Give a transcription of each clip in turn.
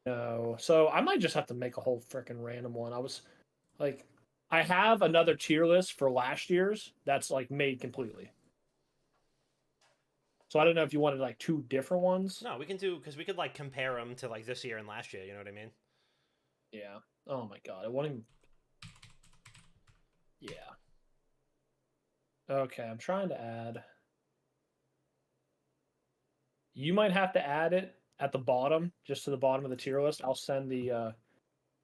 No. So I might just have to make a whole freaking random one. I was like, I have another tier list for last year's that's like made completely. So I don't know if you wanted like two different ones. No, we can do because we could like compare them to like this year and last year. You know what I mean? Yeah. Oh my god. I won't even. Yeah. Okay. I'm trying to add. You might have to add it at the bottom, just to the bottom of the tier list. I'll send the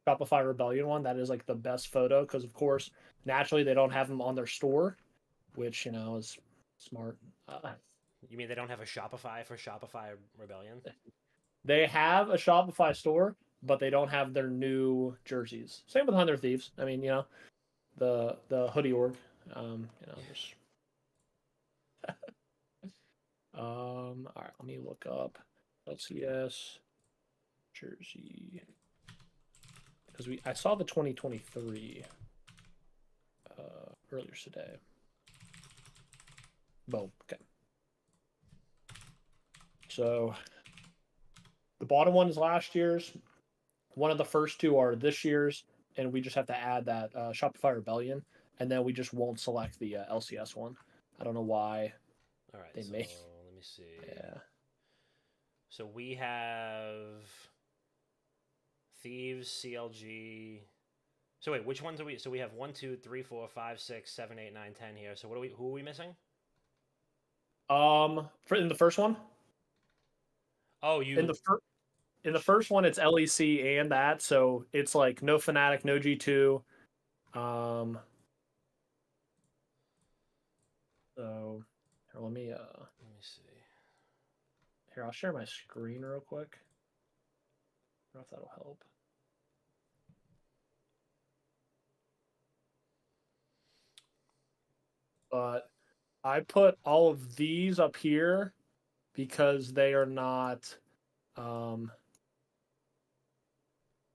Shopify Rebellion one. That is like the best photo because, of course, naturally they don't have them on their store, which is smart. You mean they don't have a Shopify for Shopify Rebellion? They have a Shopify store, but they don't have their new jerseys. Same with Hunter Thieves. I mean, the hoodie org. Just all right. Let me look up LCS jersey because I saw the 2023 earlier today. Boom. Okay. So the bottom one is last year's. One of the first two are this year's, and we just have to add that Shopify Rebellion, and then we just won't select the LCS one. I don't know why All right, they so made. let me see. Yeah. So we have Thieves, CLG. So wait, which ones are we? So we have 1, 2, 3, 4, 5, 6, 7, 8, 9, 10 here. So what are we? Who are we missing? For in the first one, Oh, in the first. In the first one, it's LEC and that, so it's like no Fnatic, no G2. Um, so here, Let me see. I'll share my screen real quick. I don't know if that'll help. But I put all of these up here because they are not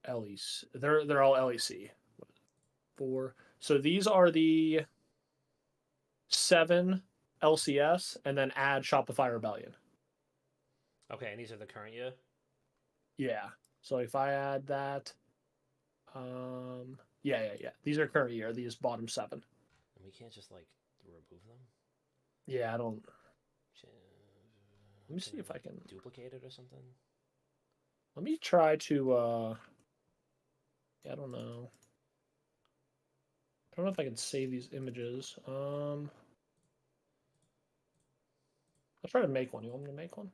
LEC. They're all LEC. Four. So these are the 7 LCS, and then add Shopify Rebellion. Okay, and these are the current year. Yeah. So if I add that, yeah. These are current year. These bottom 7. And we can't just like remove them. Yeah, I don't. Let me Can see we if I like can. duplicate it or something? Let me try to. Yeah, I don't know. I don't know if I can save these images. I'll try to make one. You want me to make one?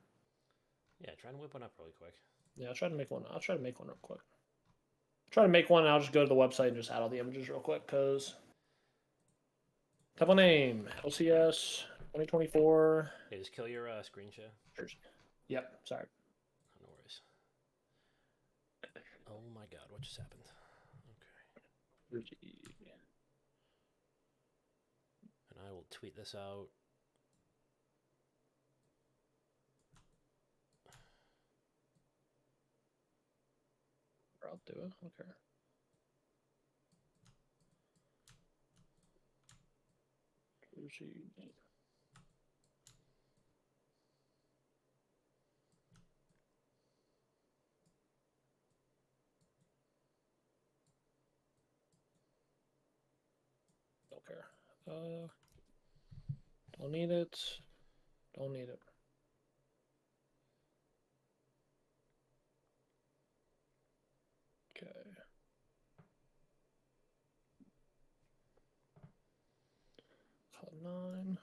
Yeah, try and whip one up really quick. Yeah, I'll try to make one. I'll try to make one real quick. Try to make one, and I'll just go to the website and just add all the images real quick. Cause temple name LCS 2024. Hey, just kill your screen share. Yep. Sorry. Oh, no worries. Oh my god, what just happened? Okay. And I will tweet this out. I'll do it. Okay. Don't care. Don't need it. Don't need it. Okay. Cloud 9.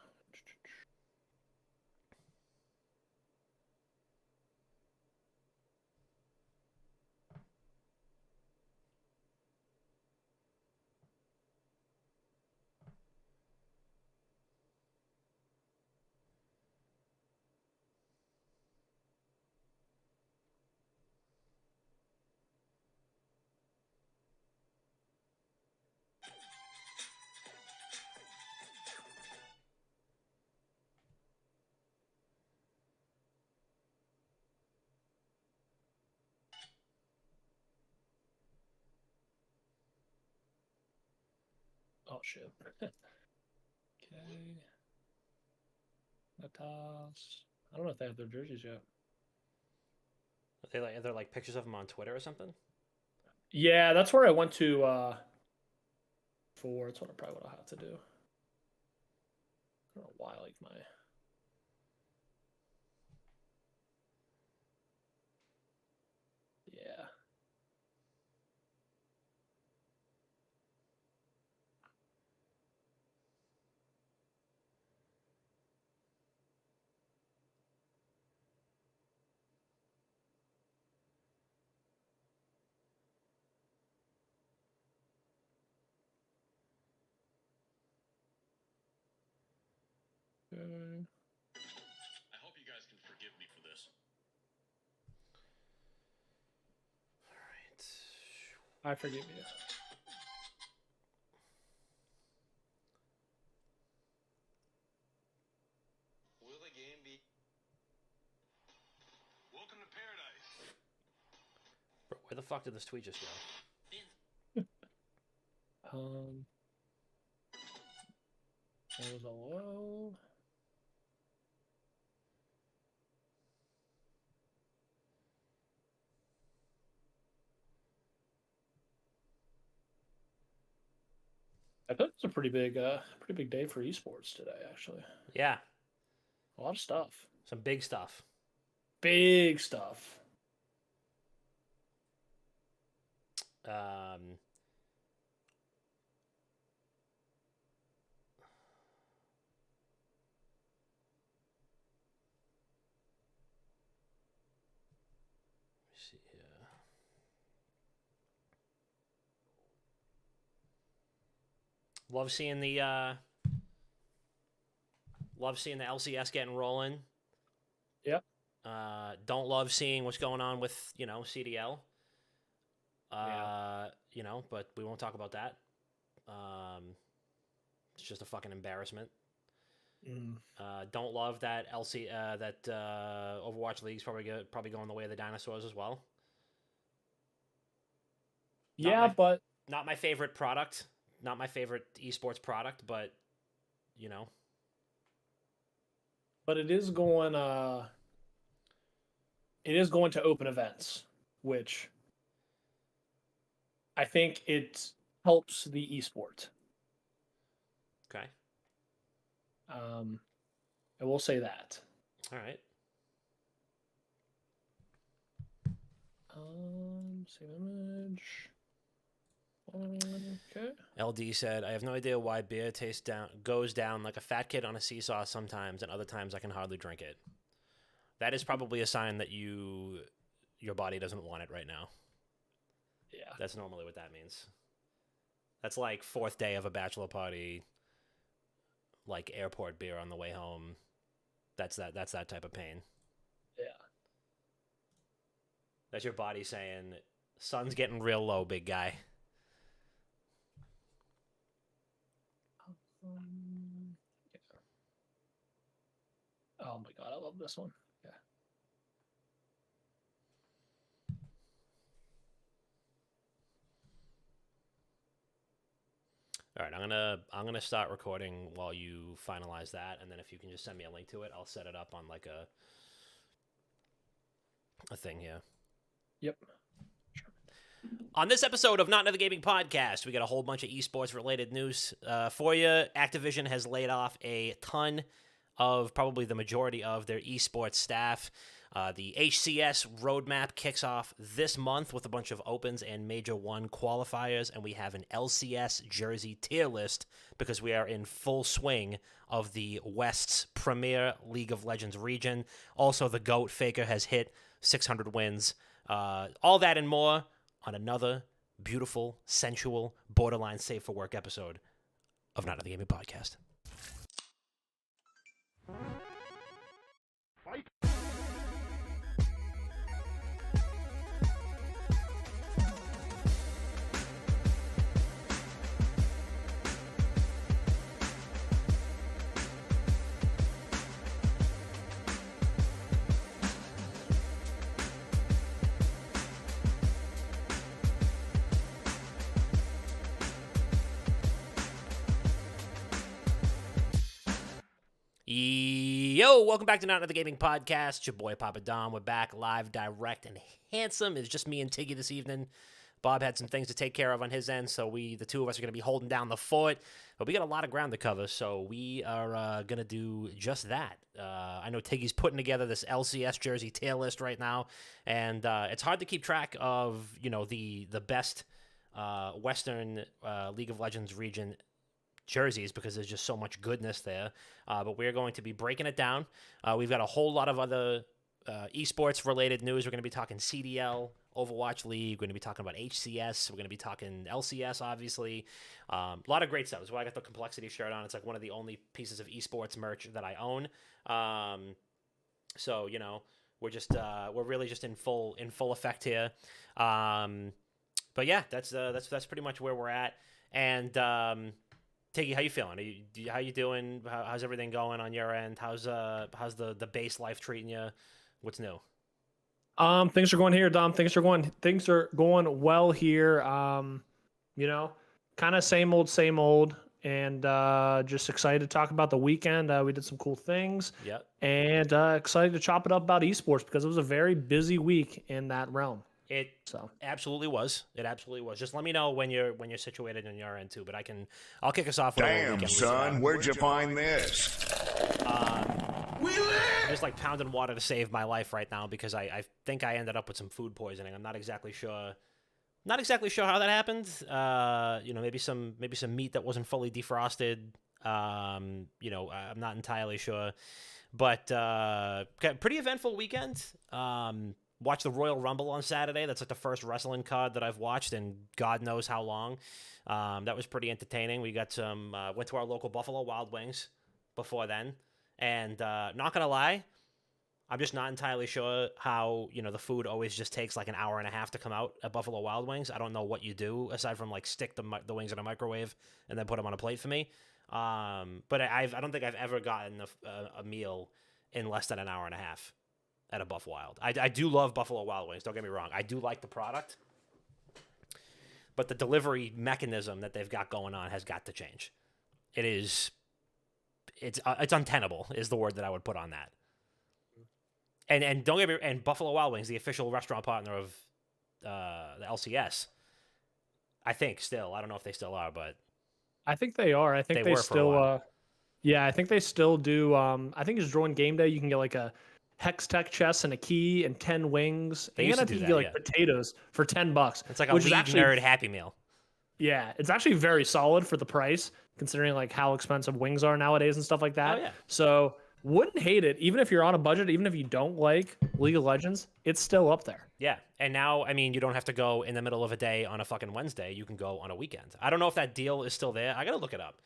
Oh shit. Okay. Natas. I don't know if they have their jerseys yet. Are there like pictures of them on Twitter or something? Yeah, that's where I went to for. It's what I probably what I'll have to do. I don't know why, like my. Yeah. I hope you guys can forgive me for this. All right. I forgive you. Will the game be? Welcome to paradise. Bro, where the fuck did this tweet just go? There was a low. I thought it was a pretty big day for esports today. Actually, Yeah, a lot of stuff. some big stuff. Big stuff. Um, let me see here. Love seeing the LCS getting rolling. Yep. Don't love seeing what's going on with CDL. Yeah. But we won't talk about that. It's just a fucking embarrassment. Don't love that Overwatch League's probably going the way of the dinosaurs as well. Yeah, but not my favorite product. Not my favorite esports product, but But it is going to open events, which I think it helps the esport. Okay. I will say that. All right. Save image. Okay. LD said, "I have no idea why beer goes down like a fat kid on a seesaw sometimes, and other times I can hardly drink it. That is probably a sign that your body doesn't want it right now. Yeah. That's normally what that means. That's like fourth day of a bachelor party, like airport beer on the way home. That's that type of pain. Yeah. That's your body saying, sun's getting real low, big guy." Yeah. Oh my god, I love this one. Yeah. All right, I'm gonna start recording while you finalize that, and then if you can just send me a link to it, I'll set it up on like a thing here. Yep. On this episode of Not Another Gaming Podcast, we got a whole bunch of esports related news for you. Activision has laid off a ton of, probably the majority of their esports staff. The HCS roadmap kicks off this month with a bunch of opens and Major 1 qualifiers, and we have an LCS jersey tier list because we are in full swing of the West's premier League of Legends region. Also, the GOAT Faker has hit 600 wins. All that and more on another beautiful, sensual, borderline safe for work episode of Not Another Gaming Podcast. Fight. Yo, welcome back to Not Another Gaming Podcast. It's your boy Papa Dom. We're back live, direct, and handsome. It's just me and Tiggy this evening. Bob had some things to take care of on his end, so the two of us are going to be holding down the fort. But we got a lot of ground to cover, so we are going to do just that. I know Tiggy's putting together this LCS jersey tier list right now, and it's hard to keep track of, the best Western League of Legends region jerseys because there's just so much goodness there. But we're going to be breaking it down. We've got a whole lot of other esports related news. We're going to be talking CDL, Overwatch League. We're going to be talking about HCS. We're going to be talking LCS, obviously. A lot of great stuff. That's why I got the Complexity shirt on. It's like one of the only pieces of esports merch that I own. So we're just we're really just in full effect here. But yeah, that's pretty much where we're at. And Tiggy, how you feeling? How you doing? How's everything going on your end? How's the base life treating you? What's new? Things are going here, Dom. Things are going well here. Kind of same old, and just excited to talk about the weekend. We did some cool things. Yep. And excited to chop it up about esports because it was a very busy week in that realm. It absolutely was. It absolutely was. Just let me know when you're situated on your end too. But I'll kick us off. With Damn, son, where'd you find this? Just like pounding water to save my life right now because I think I ended up with some food poisoning. I'm not exactly sure. Not exactly sure how that happened. Maybe some meat that wasn't fully defrosted. I'm not entirely sure. But pretty eventful weekend. Watched the Royal Rumble on Saturday. That's like the first wrestling card that I've watched in God knows how long. That was pretty entertaining. We got went to our local Buffalo Wild Wings before then. And not going to lie, I'm just not entirely sure how, the food always just takes like an hour and a half to come out at Buffalo Wild Wings. I don't know what you do aside from like stick the wings in a microwave and then put them on a plate for me. But I don't think I've ever gotten a meal in less than an hour and a half at a Buff Wild. I do love Buffalo Wild Wings. Don't get me wrong. I do like the product. But the delivery mechanism that they've got going on has got to change. It's untenable is the word that I would put on that. And don't get me, and Buffalo Wild Wings, the official restaurant partner of the LCS, I think still. I don't know if they still are, but I think they are. I think they still. I think they still do. I think it's during game day. You can get like a Hex Tech chest and a key and 10 wings. They used to do you that, get like potatoes for $10. It's like a League Nerd Happy Meal. Yeah, it's actually very solid for the price, considering like how expensive wings are nowadays and stuff like that. Oh, yeah. So wouldn't hate it, even if you're on a budget, even if you don't like League of Legends, it's still up there. Yeah, and now, you don't have to go in the middle of a day on a fucking Wednesday. You can go on a weekend. I don't know if that deal is still there. I gotta look it up.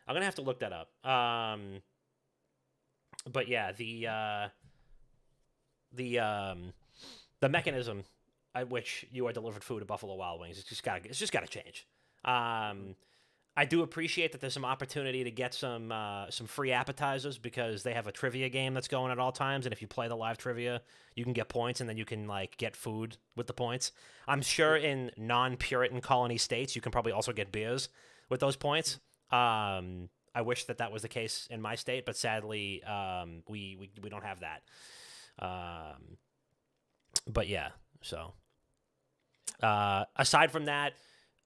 I'm gonna have to look that up. But yeah, the mechanism at which you are delivered food at Buffalo Wild Wings, it's just gotta change. I do appreciate that there's some opportunity to get some free appetizers because they have a trivia game that's going at all times, and if you play the live trivia, you can get points, and then you can like get food with the points. I'm sure in non-Puritan colony states, you can probably also get beers with those points. I wish that was the case in my state, but sadly, we don't have that. But yeah, so aside from that,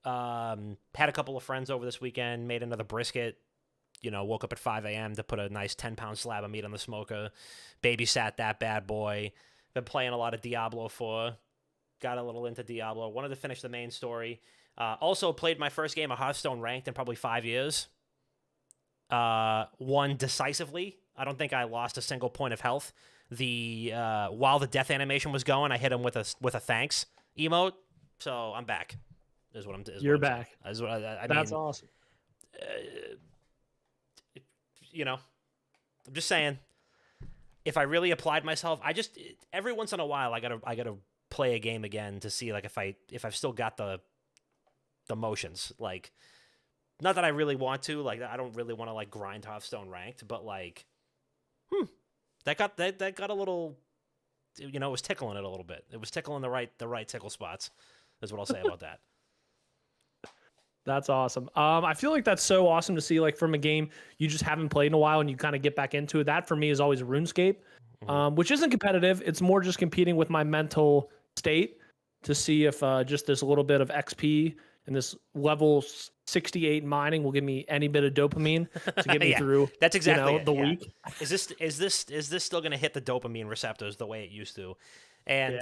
had a couple of friends over this weekend, made another brisket, woke up at 5 a.m. to put a nice 10-pound slab of meat on the smoker, babysat that bad boy, been playing a lot of Diablo 4, got a little into Diablo, wanted to finish the main story, also played my first game of Hearthstone ranked in probably 5 years, won decisively. I don't think I lost a single point of health. While the death animation was going, I hit him with a thanks emote, so I'm back. Is what I'm. You're back. Is what I That's mean, awesome. I'm just saying. If I really applied myself, every once in a while I gotta play a game again to see like if I've still got the motions. Like, not that I really want to. Like, I don't really want to like grind Hearthstone ranked, but like, that got a little. It was tickling it a little bit. It was tickling the right tickle spots. Is what I'll say about that. That's awesome. I feel like that's so awesome to see, like from a game you just haven't played in a while and you kind of get back into it. That for me is always RuneScape, which isn't competitive. It's more just competing with my mental state to see if just this little bit of XP and this level 68 mining will give me any bit of dopamine to get me Yeah, through. that's exactly it, the yeah. week. Is this still gonna hit the dopamine receptors the way it used to? And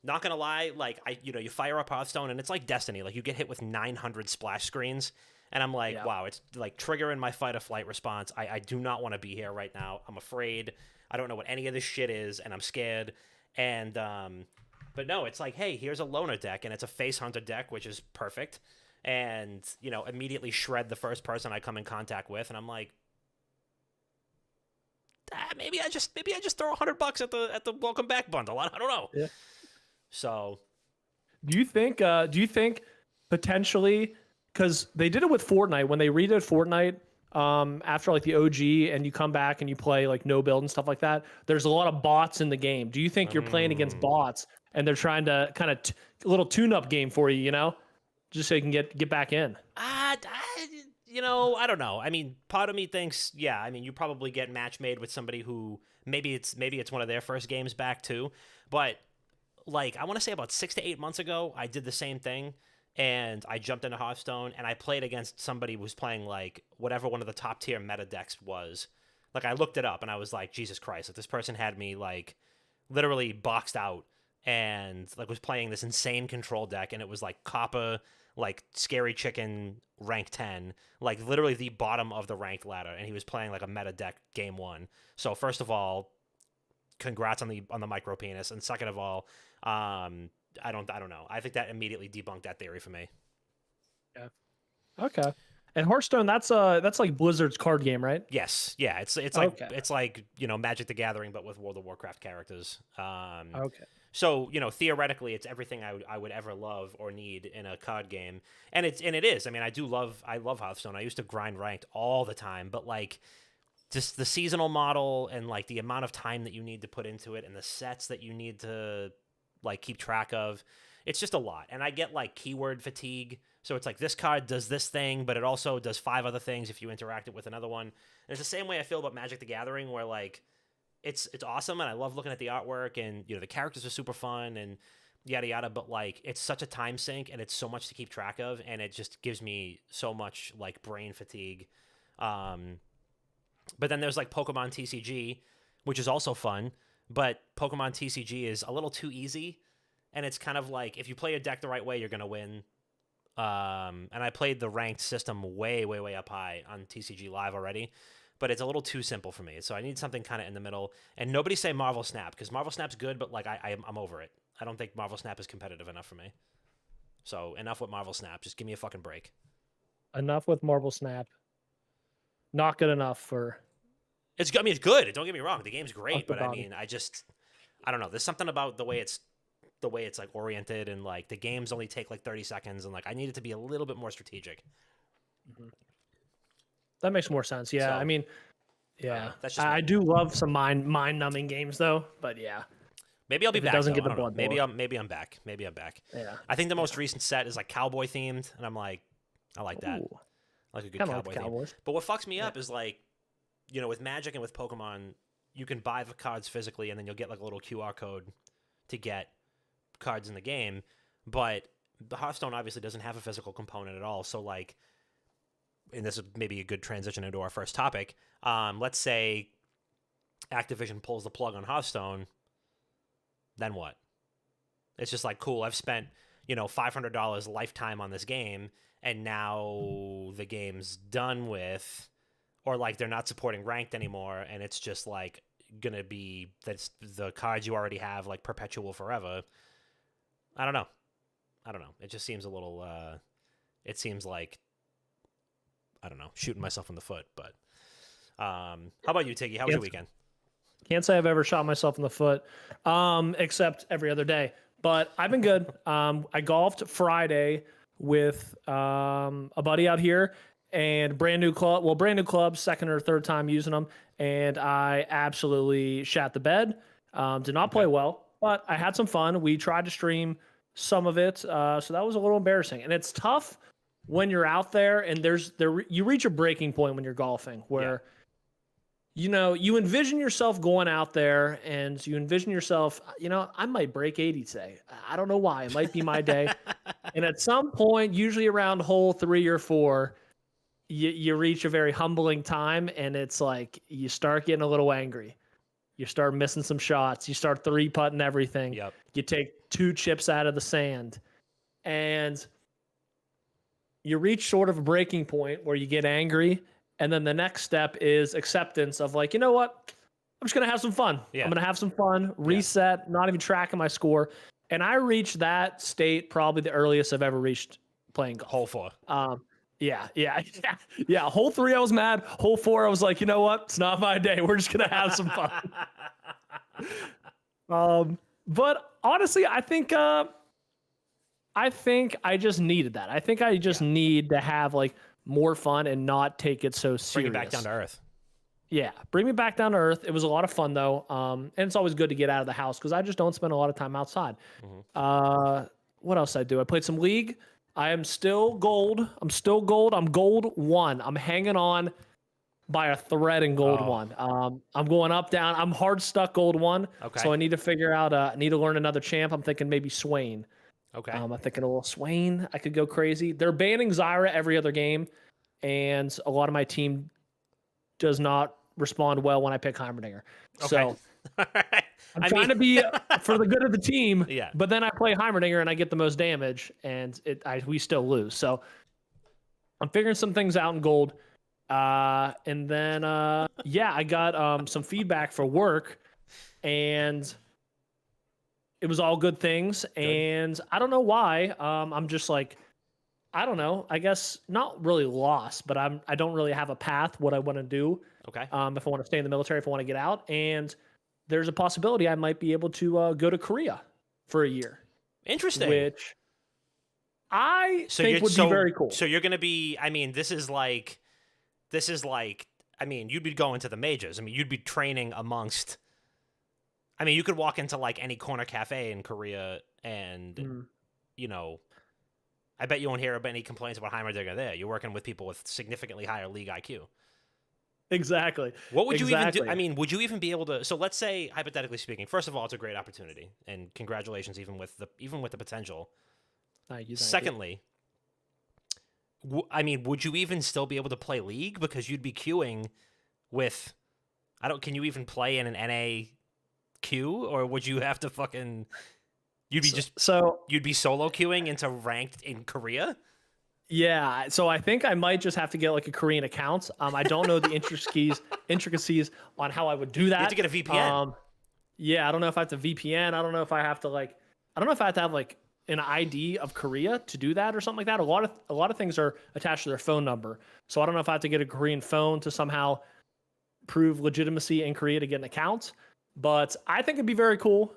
not gonna lie, like you fire up Hearthstone and it's like Destiny. Like you get hit with 900 splash screens, and I'm like, wow, it's like triggering my fight or flight response. I do not want to be here right now. I'm afraid. I don't know what any of this shit is, and I'm scared. And but no, it's like, hey, here's a loner deck, and it's a face hunter deck, which is perfect. And immediately shred the first person I come in contact with, and I'm like, maybe I just throw $100 at the welcome back bundle. I don't know. Yeah. So, Do you think potentially, because they did it with Fortnite when they redid Fortnite after like the OG, and you come back and you play like no build and stuff like that, there's a lot of bots in the game. Do you think you're playing against bots and they're trying to kind of a little tune-up game for you, just so you can get back in? I don't know. I mean, part of me thinks, you probably get match made with somebody who maybe it's one of their first games back too. But like, I want to say about 6 to 8 months ago, I did the same thing, and I jumped into Hearthstone and I played against somebody who was playing like whatever one of the top tier meta decks was. Like, I looked it up and I was like, Jesus Christ, like this person had me like literally boxed out, and like was playing this insane control deck, and it was like Copper, like Scary Chicken rank 10, like literally the bottom of the ranked ladder, and he was playing like a meta deck game 1. So first of all, congrats on the micro penis, and second of all, I don't know. I think that immediately debunked that theory for me. Yeah. Okay. And Hearthstone, that's like Blizzard's card game, right? Yes. Yeah. It's like Okay. it's like Magic the Gathering, but with World of Warcraft characters. Okay. So theoretically, it's everything I would ever love or need in a card game, and it is. I mean, I love Hearthstone. I used to grind ranked all the time, but like just the seasonal model and like the amount of time that you need to put into it and the sets that you need to like keep track of, it's just a lot. And I get like keyword fatigue. So it's like this card does this thing, but it also does 5 other things if you interact it with another one. And it's the same way I feel about Magic the Gathering, where like it's awesome and I love looking at the artwork, and the characters are super fun and yada yada, but like it's such a time sink and it's so much to keep track of, and it just gives me so much like brain fatigue. But then there's like Pokemon TCG, which is also fun, but Pokemon TCG is a little too easy, and it's kind of like if you play a deck the right way, you're gonna win. And I played the ranked system way up high on TCG Live already, but it's a little too simple for me. So I need something kind of in the middle. And nobody say Marvel Snap, because Marvel Snap's good, but like I'm over it. I don't think Marvel Snap is competitive enough for me. So enough with Marvel Snap. Just give me a fucking break. Enough with Marvel Snap. Not good enough for. It's good. Don't get me wrong. The game's great, but I bottom. mean, I don't know. There's something about the way it's like oriented, and like the games only take like 30 seconds, and like I need it to be a little bit more strategic. That makes more sense. Yeah, So, I mean, yeah, that's just I me. do love some mind numbing games though. But yeah, Maybe I'll be If it back. doesn't though. get I the don't know. blood Maybe I'm back. yeah. I think the most recent set is like cowboy themed, and I'm like, I like that. Ooh, I like a good kind of like cowboy the theme. Cowboys. But what fucks me up is like, with Magic and with Pokemon, you can buy the cards physically, and then you'll get like a little QR code to get cards in the game. But the Hearthstone obviously doesn't have a physical component at all. So like, and this is maybe a good transition into our first topic. Let's say Activision pulls the plug on Hearthstone, then what? It's just like, cool, I've spent, $500 lifetime on this game, and now the game's done with, or like they're not supporting ranked anymore, and it's just like gonna be that's the cards you already have like perpetual forever. I don't know. It just seems a little it seems like, I don't know, shooting myself in the foot. But how about you, Tiggy? How was your weekend? Can't say I've ever shot myself in the foot, except every other day. But I've been good. I golfed Friday with a buddy out here, and brand new club, second or third time using them, and I absolutely shat the bed. Did not play well, but I had some fun. We tried to stream some of it, so that was a little embarrassing. And it's tough when you're out there and you reach a breaking point when you're golfing where you envision yourself going out there and you envision yourself, I might break 80 today. I don't know why. It might be my day. And at some point, usually around hole 3 or 4, you reach a very humbling time, and it's like you start getting a little angry. You start missing some shots. You start 3-putting everything. Yep. You take 2 chips out of the sand. And you reach sort of a breaking point where you get angry. And then the next step is acceptance of like, you know what? I'm just going to have some fun. Yeah. I'm going to have some fun, reset, not even tracking my score. And I reached that state probably the earliest I've ever reached playing golf. Hole 4. Yeah. Hole 3, I was mad. Hole 4, I was like, you know what? It's not my day. We're just going to have some fun. But honestly, I think I just needed that. I think I just need to have like more fun and not take it so serious. Bring it back down to earth. Yeah, bring me back down to earth. It was a lot of fun though, and it's always good to get out of the house because I just don't spend a lot of time outside. What else I do? I played some League. I am still gold. I'm still gold. I'm gold 1. I'm hanging on by a thread in gold 1. I'm going up, down. I'm hard stuck gold 1. Okay. So I need to figure out. I need to learn another champ. I'm thinking maybe Swain. Okay. I'm thinking a little Swain. I could go crazy. They're banning Zyra every other game, and a lot of my team does not respond well when I pick Heimerdinger. Okay. So All right. I'm trying to be for the good of the team. Yeah. But then I play Heimerdinger and I get the most damage, and we still lose. So I'm figuring some things out in gold. And then I got some feedback for work, and it was all good things. Good. And I don't know why. I'm just like, I don't know. I guess not really lost, but I don't really have a path what I want to do. Okay. If I want to stay in the military, if I want to get out, and there's a possibility I might be able to go to Korea for a year. Interesting. Which I think would be very cool. So you're going to be, I mean, this is like, I mean, you'd be going to the majors. I mean, you'd be training amongst, I mean, you could walk into like any corner cafe in Korea and, I bet you won't hear any complaints about Heimerdinger there. You're working with people with significantly higher league IQ. Exactly. What would you even do? I mean, would you even be able to? So let's say, hypothetically speaking, first of all, it's a great opportunity, and congratulations, even with the potential. Thank you. Secondly, I mean, would you even still be able to play League because you'd be queuing with? Can you even play in an NA queue, or would you have to fucking? You'd be solo queuing into ranked in Korea. Yeah, so I think I might just have to get like a Korean account. I don't know the intricacies on how I would do that. You have to get a VPN. Yeah, I don't know if I have to VPN. I don't know if I have to have like an ID of Korea to do that or something like that. A lot of things are attached to their phone number. So I don't know if I have to get a Korean phone to somehow prove legitimacy in Korea to get an account. But I think it'd be very cool.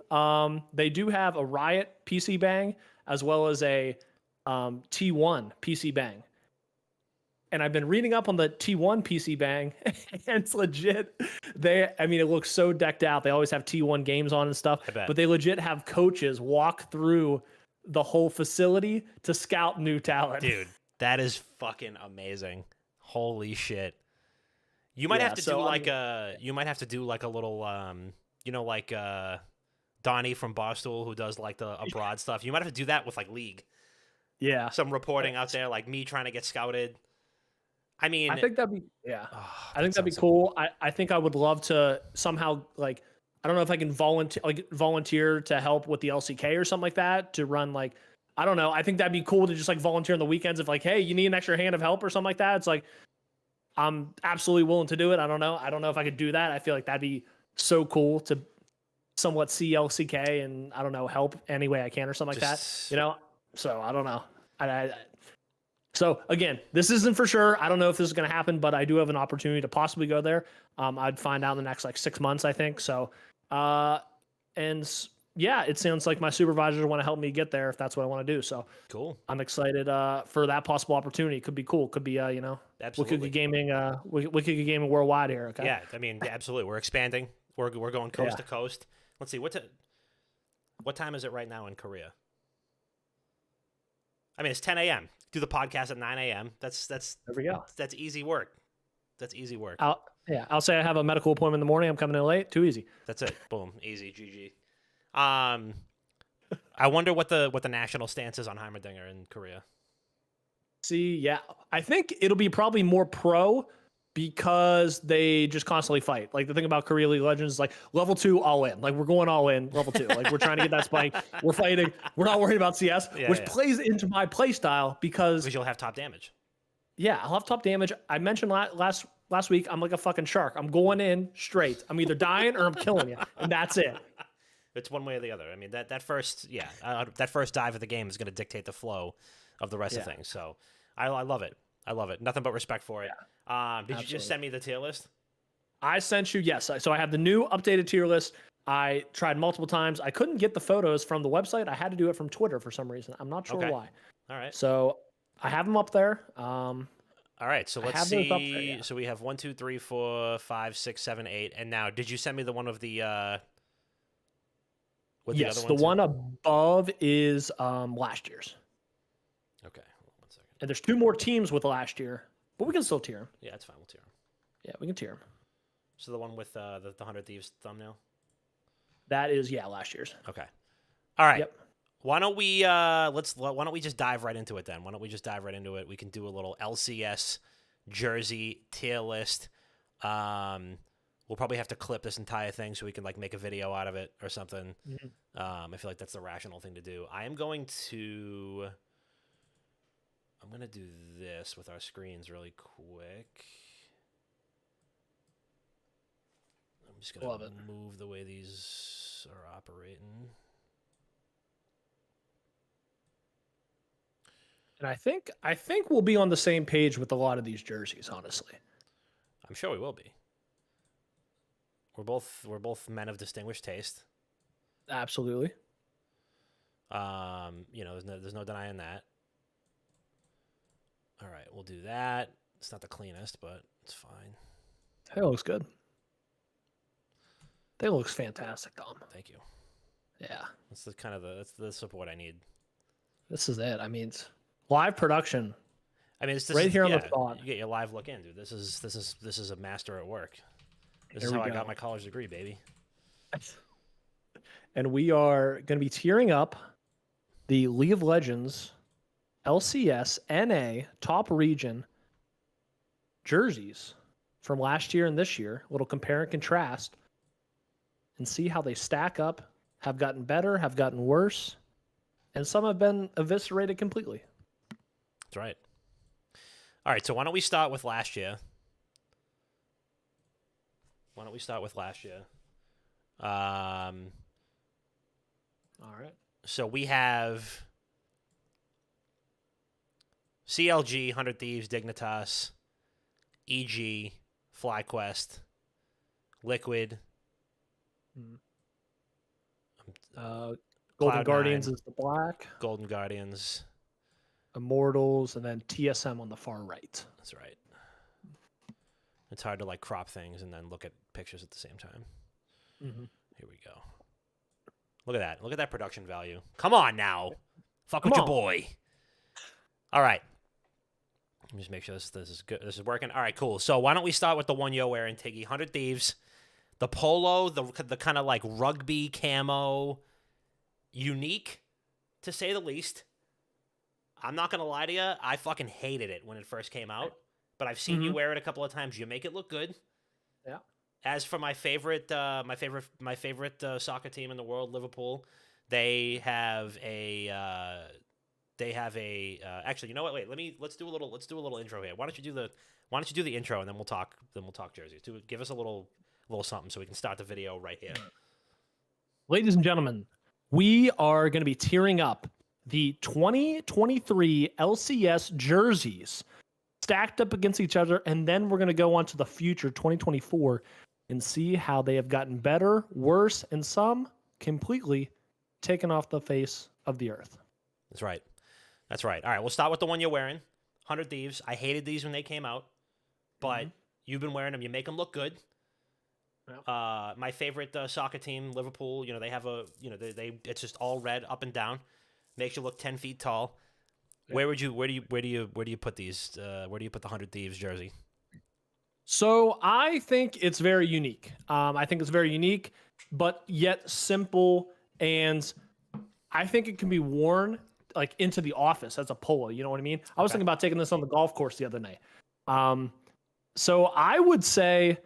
They do have a Riot PC Bang as well as a T1 PC Bang. And I've been reading up on the T1 PC Bang, and it's legit. It looks so decked out. They always have T1 games on and stuff, but they legit have coaches walk through the whole facility to scout new talent. Dude, that is fucking amazing. Holy shit. You might have to do like a little, like Donnie from Barstool who does like the abroad stuff. You might have to do that with like League. Yeah. Some reporting out there, like me trying to get scouted. I mean, I think that'd be, I think that'd be cool. I think I would love to somehow, like, I don't know if I can volunteer to help with the LCK or something like that to run, like, I don't know. I think that'd be cool to just like volunteer on the weekends if like, hey, you need an extra hand of help or something like that. It's like, I'm absolutely willing to do it. I don't know if I could do that. I feel like that'd be so cool to somewhat see LCK and I don't know, help any way I can or something like that, So I don't know. So again, this isn't for sure. I don't know if this is going to happen, but I do have an opportunity to possibly go there. I'd find out in the next like 6 months, I think. So, it sounds like my supervisors want to help me get there if that's what I want to do. So cool. I'm excited for that possible opportunity. Could be cool. Could be absolutely. Wicked Gaming. Wicked Gaming worldwide here. Okay. Yeah, I mean, absolutely. We're expanding. We're going coast to coast. Let's see what time is it right now in Korea? I mean, it's 10 a.m. Do the podcast at 9 a.m. That's There we go. easy work. That's easy work. I'll say I have a medical appointment in the morning. I'm coming in late. Too easy. That's it. Boom. Easy. GG. I wonder what the national stance is on Heimerdinger in Korea. See, yeah, I think it'll be probably more pro because they just constantly fight. Like the thing about Korea League Legends is like level 2 all in. Like we're going all in level 2. Like we're trying to get that spike. We're fighting. We're not worried about CS, which plays into my play style because you'll have top damage. Yeah, I'll have top damage. I mentioned last week I'm like a fucking shark. I'm going in straight. I'm either dying or I'm killing you, and that's it. It's one way or the other. I mean, that first dive of the game is going to dictate the flow of the rest of things. So I love it. I love it. Nothing but respect for it. Did you just send me the tier list? I sent you, yes. So I have the new updated tier list. I tried multiple times. I couldn't get the photos from the website. I had to do it from Twitter for some reason. I'm not sure why. All right. So I have them up there. All right. So let's see. There, So we have 1, 2, 3, 4, 5, 6, 7, 8. And now, did you send me the one of the? Yes, the one above is last year's. Okay, hold on 1 second. And there's 2 more teams with last year, but we can still tier them. Yeah, that's fine. We'll tier them. Yeah, we can tier them. So the one with the 100 Thieves thumbnail? That is, last year's. Okay. All right. Yep. Why don't we why don't we just dive right into it then? Why don't we just dive right into it? We can do a little LCS jersey tier list. We'll probably have to clip this entire thing so we can like make a video out of it or something. Mm-hmm. I feel like that's the rational thing to do. I'm gonna do this with our screens really quick. I'm just gonna move the way these are operating. And I think we'll be on the same page with a lot of these jerseys, honestly. I'm sure we will be. We're both men of distinguished taste. Absolutely. There's no denying that. All right, we'll do that. It's not the cleanest, but it's fine. That looks good. That looks fantastic, Dom. Thank you. Yeah. That's the support I need. This is it. I mean, it's live production. I mean, it's right here on the spot. You get your live look in, dude. This is a master at work. This is how I got my college degree, baby. And we are going to be tearing up the League of Legends LCS NA top region jerseys from last year and this year. A little compare and contrast and see how they stack up, have gotten better, have gotten worse, and some have been eviscerated completely. That's right. All right, so why don't we start with last year? All right. So we have CLG, 100 Thieves, Dignitas, EG, FlyQuest, Liquid. Golden Guardians is the black. Golden Guardians. Immortals, and then TSM on the far right. That's right. It's hard to like crop things and then look at pictures at the same time. Mm-hmm. Here we go. Look at that. Look at that production value. Come on now. Fuck with your boy. All right. Let me just make sure this is good. This is working. All right, cool. So why don't we start with the one you're wearing, Tiggy? 100 Thieves. The polo, the kind of like rugby camo. Unique, to say the least. I'm not going to lie to you. I fucking hated it when it first came out. But I've seen you wear it a couple of times. You make it look good. Yeah. As for my favorite soccer team in the world, Liverpool, they have a actually, you know what? Wait, let's do a little intro here. Why don't you do the intro and then we'll talk jerseys. Give us a little something so we can start the video right here. Ladies and gentlemen, we are going to be tearing up the 2023 LCS jerseys stacked up against each other, and then we're going to go on to the future 2024 and see how they have gotten better, worse, and some completely taken off the face of the earth. That's right. All right, we'll start with the one you're wearing, 100 Thieves. I hated these when they came out, but you've been wearing them. You make them look good. Yep. My favorite soccer team, Liverpool, they have it's just all red up and down. Makes you look 10 feet tall. Where do you put these? Where do you put the 100 Thieves jersey? So I think it's very unique. I think it's very unique, but yet simple, and I think it can be worn like into the office as a polo. You know what I mean? I was thinking about taking this on the golf course the other night. So I would say,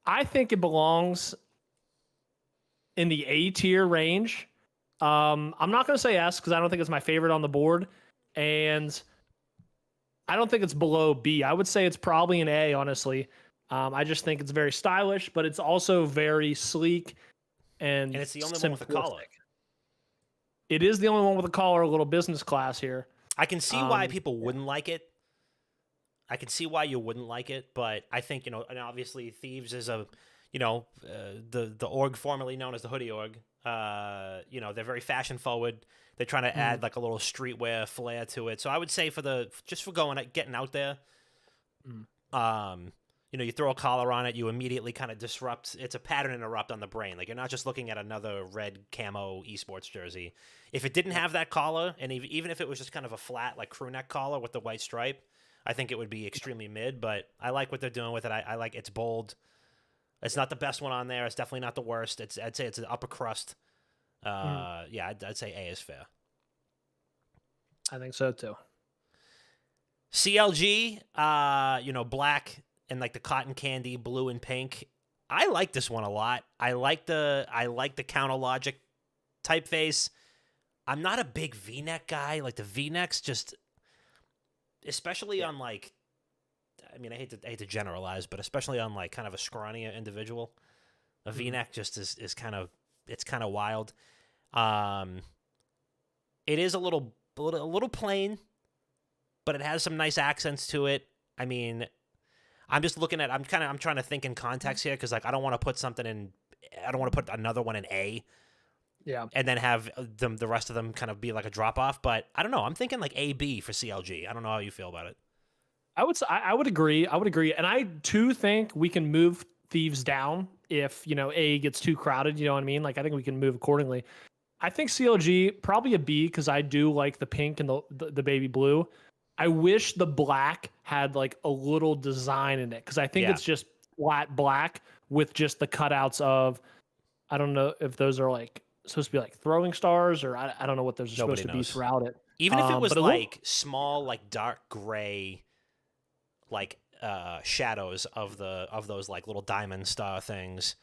I think it belongs in the A tier range. I'm not going to say S because I don't think it's my favorite on the board, and I don't think it's below B. I would say it's probably an A, honestly. I just think it's very stylish, but it's also very sleek and it's the only one with a collar. It is the only one with a collar, a little business class here. I can see why people wouldn't like it. I can see why you wouldn't like it, but I think, and obviously Thieves is the org formerly known as the Hoodie Org. They're very fashion forward. They're trying to add like a little streetwear flair to it. So I would say for getting out there, you throw a collar on it, you immediately kind of disrupt. It's a pattern interrupt on the brain. Like, you're not just looking at another red camo esports jersey. If it didn't have that collar, and even if it was just kind of a flat like crew neck collar with the white stripe, I think it would be extremely mid. But I like what they're doing with it. I like it's bold. It's not the best one on there. It's definitely not the worst. I'd say it's an upper crust. Yeah, I'd say A is fair. I think so too. CLG, black and like the cotton candy, blue and pink. I like this one a lot. I like the counter logic typeface. I'm not a big V-neck guy. Like the V-necks just, especially on like, I mean, I hate to generalize, but especially on like kind of a scrawnier individual, a V-neck just is kind of, it's kind of wild. It is a little plain, but it has some nice accents to it. I mean, I'm just looking at, I'm trying to think in context here, because like I don't want to put another one in A. Yeah. And then have the rest of them kind of be like a drop off. But I don't know. I'm thinking like AB for CLG. I don't know how you feel about it. I would agree. And I too think we can move Thieves down if, A gets too crowded. You know what I mean? Like, I think we can move accordingly. I think CLG probably a B, because I do like the pink and the baby blue. I wish the black had like a little design in it, because I think it's just flat black with just the cutouts of, I don't know if those are like supposed to be like throwing stars, or I don't know what those are supposed to be throughout it. Even if it was like small, like dark gray, like shadows of those like little diamond star things.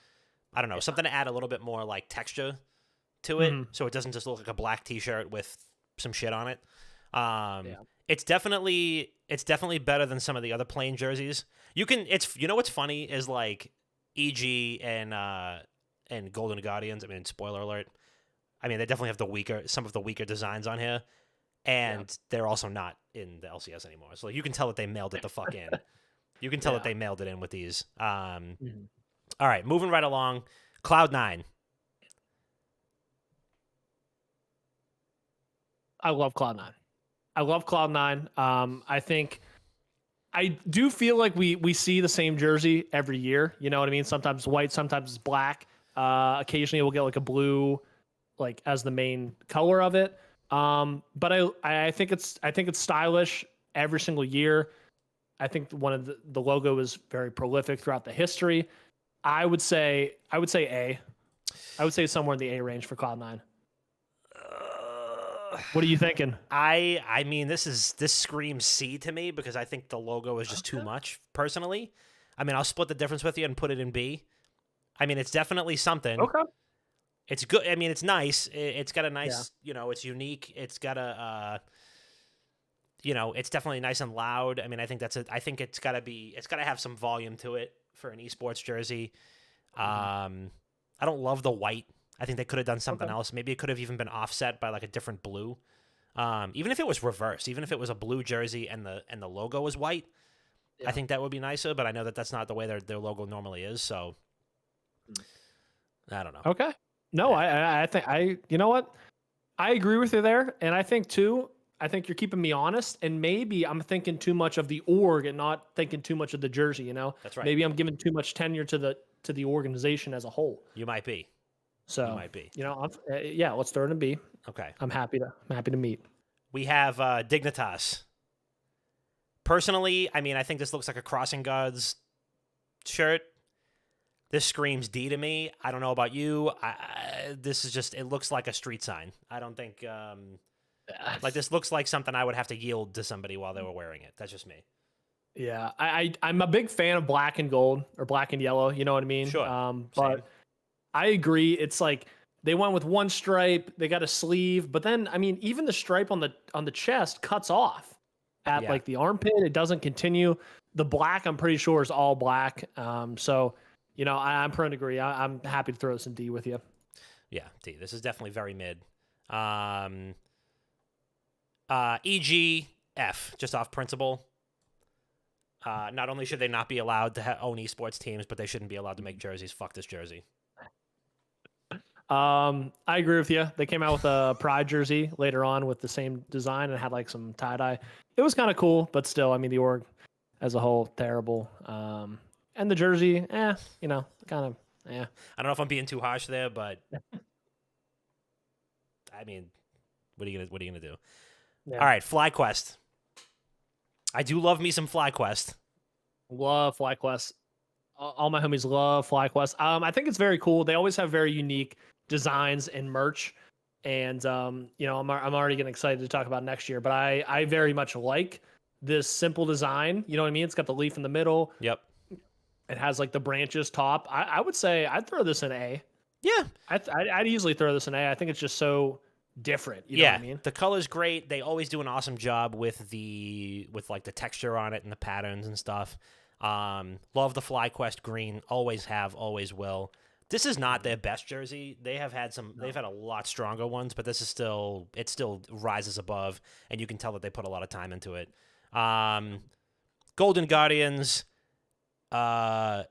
I don't know, something to add a little bit more like texture to it, so it doesn't just look like a black T-shirt with some shit on it. It's definitely better than some of the other plain jerseys. What's funny is like EG and Golden Guardians. I mean, spoiler alert. I mean, they definitely have some of the weaker designs on here, and they're also not in the LCS anymore. So like, you can tell that they mailed it the fuck in. You can tell that they mailed it in with these. All right, moving right along. Cloud9. I love Cloud9. I think I do feel like we see the same jersey every year. You know what I mean? Sometimes white, sometimes it's black. Occasionally we'll get like a blue, like as the main color of it. But I think it's stylish every single year. I think one of the logo is very prolific throughout the history. I would say A. I would say somewhere in the A range for Cloud9. What are you thinking? I mean, this screams C to me, because I think the logo is just too much, personally. I mean, I'll split the difference with you and put it in B. I mean, it's definitely something. Okay. It's good. I mean, it's nice. It's got a nice, it's unique. It's got a, it's definitely nice and loud. I mean, I think it's got to have some volume to it for an esports jersey. I don't love the white. I think they could have done something else. Maybe it could have even been offset by like a different blue. Even if it was reversed, even if it was a blue jersey and the logo was white, I think that would be nicer. But I know that that's not the way their logo normally is. So I don't know. Okay. No, I think you know what? I agree with you there. And I think too, you're keeping me honest, and maybe I'm thinking too much of the org and not thinking too much of the jersey, That's right. Maybe I'm giving too much tenure to the organization as a whole. You might be. So you might be. let's throw it in B. Okay. I'm happy to meet. we have Dignitas. Personally, I mean, I think this looks like a Crossing Guards shirt. This screams D to me. I don't know about you. This is just, it looks like a street sign. I don't think, like, this looks like something I would have to yield to somebody while they were wearing it. That's just me. Yeah, I'm a big fan of black and gold or black and yellow. You know what I mean? Sure. But Same. I agree. It's like they went with one stripe. They got a sleeve, but then I mean, even the stripe on the chest cuts off at Yeah. like the armpit. It doesn't continue. The black, I'm pretty sure, is all black. So you know, I'm prone to agree. I'm happy to throw this in D with you. Yeah, D. This is definitely very mid. E.G. F, just off principle. Not only should they not be allowed to own esports teams, but they shouldn't be allowed to make jerseys. Fuck this jersey. I agree with you. They came out with a Pride jersey later on with the same design and had like some tie dye. It was kind of cool, but still, I mean, the org as a whole terrible. And the jersey, you know, kind of, I don't know if I'm being too harsh there, but I mean, what are you gonna do? Yeah. All right, FlyQuest. I do love me some FlyQuest. Love FlyQuest. All my homies love FlyQuest. I think it's very cool. They always have very unique designs and merch. And, you know, I'm already getting excited to talk about next year, but I very much like this simple design. You know what I mean? It's got the leaf in the middle. Yep. It has like the branches top. I would say I'd throw this in A. Yeah. I'd easily throw this in A. I think it's just so different. You know what I mean? The color's great. They always do an awesome job with like the texture on it and the patterns and stuff. Love the FlyQuest green. Always have, always will. This is not their best jersey. They've had a lot stronger ones, but this is still rises above, and you can tell that they put a lot of time into it. Golden Guardians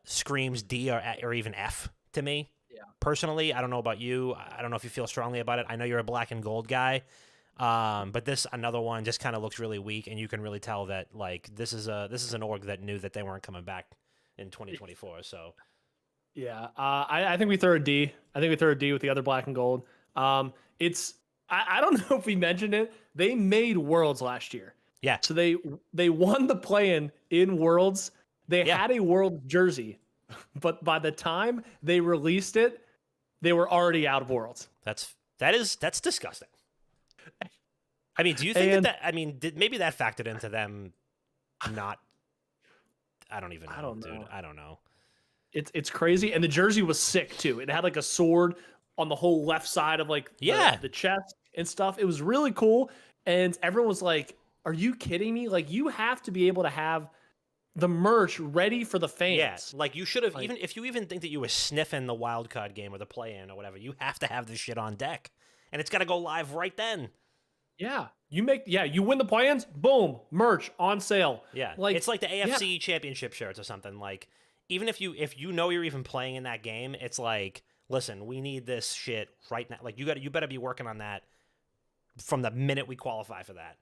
screams D or even F to me. Yeah. Personally, I don't know about you. I don't know if you feel strongly about it. I know you're a black and gold guy. But this another one just kind of looks really weak, and you can really tell that like this is an org that knew that they weren't coming back in 2024. So yeah, I think we throw a D. I think we throw a D with the other black and gold. It's I don't know if we mentioned it. They made Worlds last year. yeah, So they won the play-in in Worlds. They had a World jersey, but by the time they released it, they were already out of Worlds. that's disgusting. I mean, do you think maybe that factored into them not? I don't even know, I don't dude. know. I don't know. It's crazy, and the jersey was sick too. It had like a sword on the whole left side of like the chest and stuff. It was really cool, and everyone was like, "Are you kidding me? Like, you have to be able to have the merch ready for the fans." Yeah, like you should have, even if you even think that you were sniffing the wild card game or the play-in or whatever, you have to have this shit on deck, and it's got to go live right then. Yeah, you win the plans, boom, merch on sale. Yeah, like it's like the AFC championship shirts or something. Like, even if you know you're even playing in that game, it's like, listen, we need this shit right now. Like, you better be working on that from the minute we qualify for that.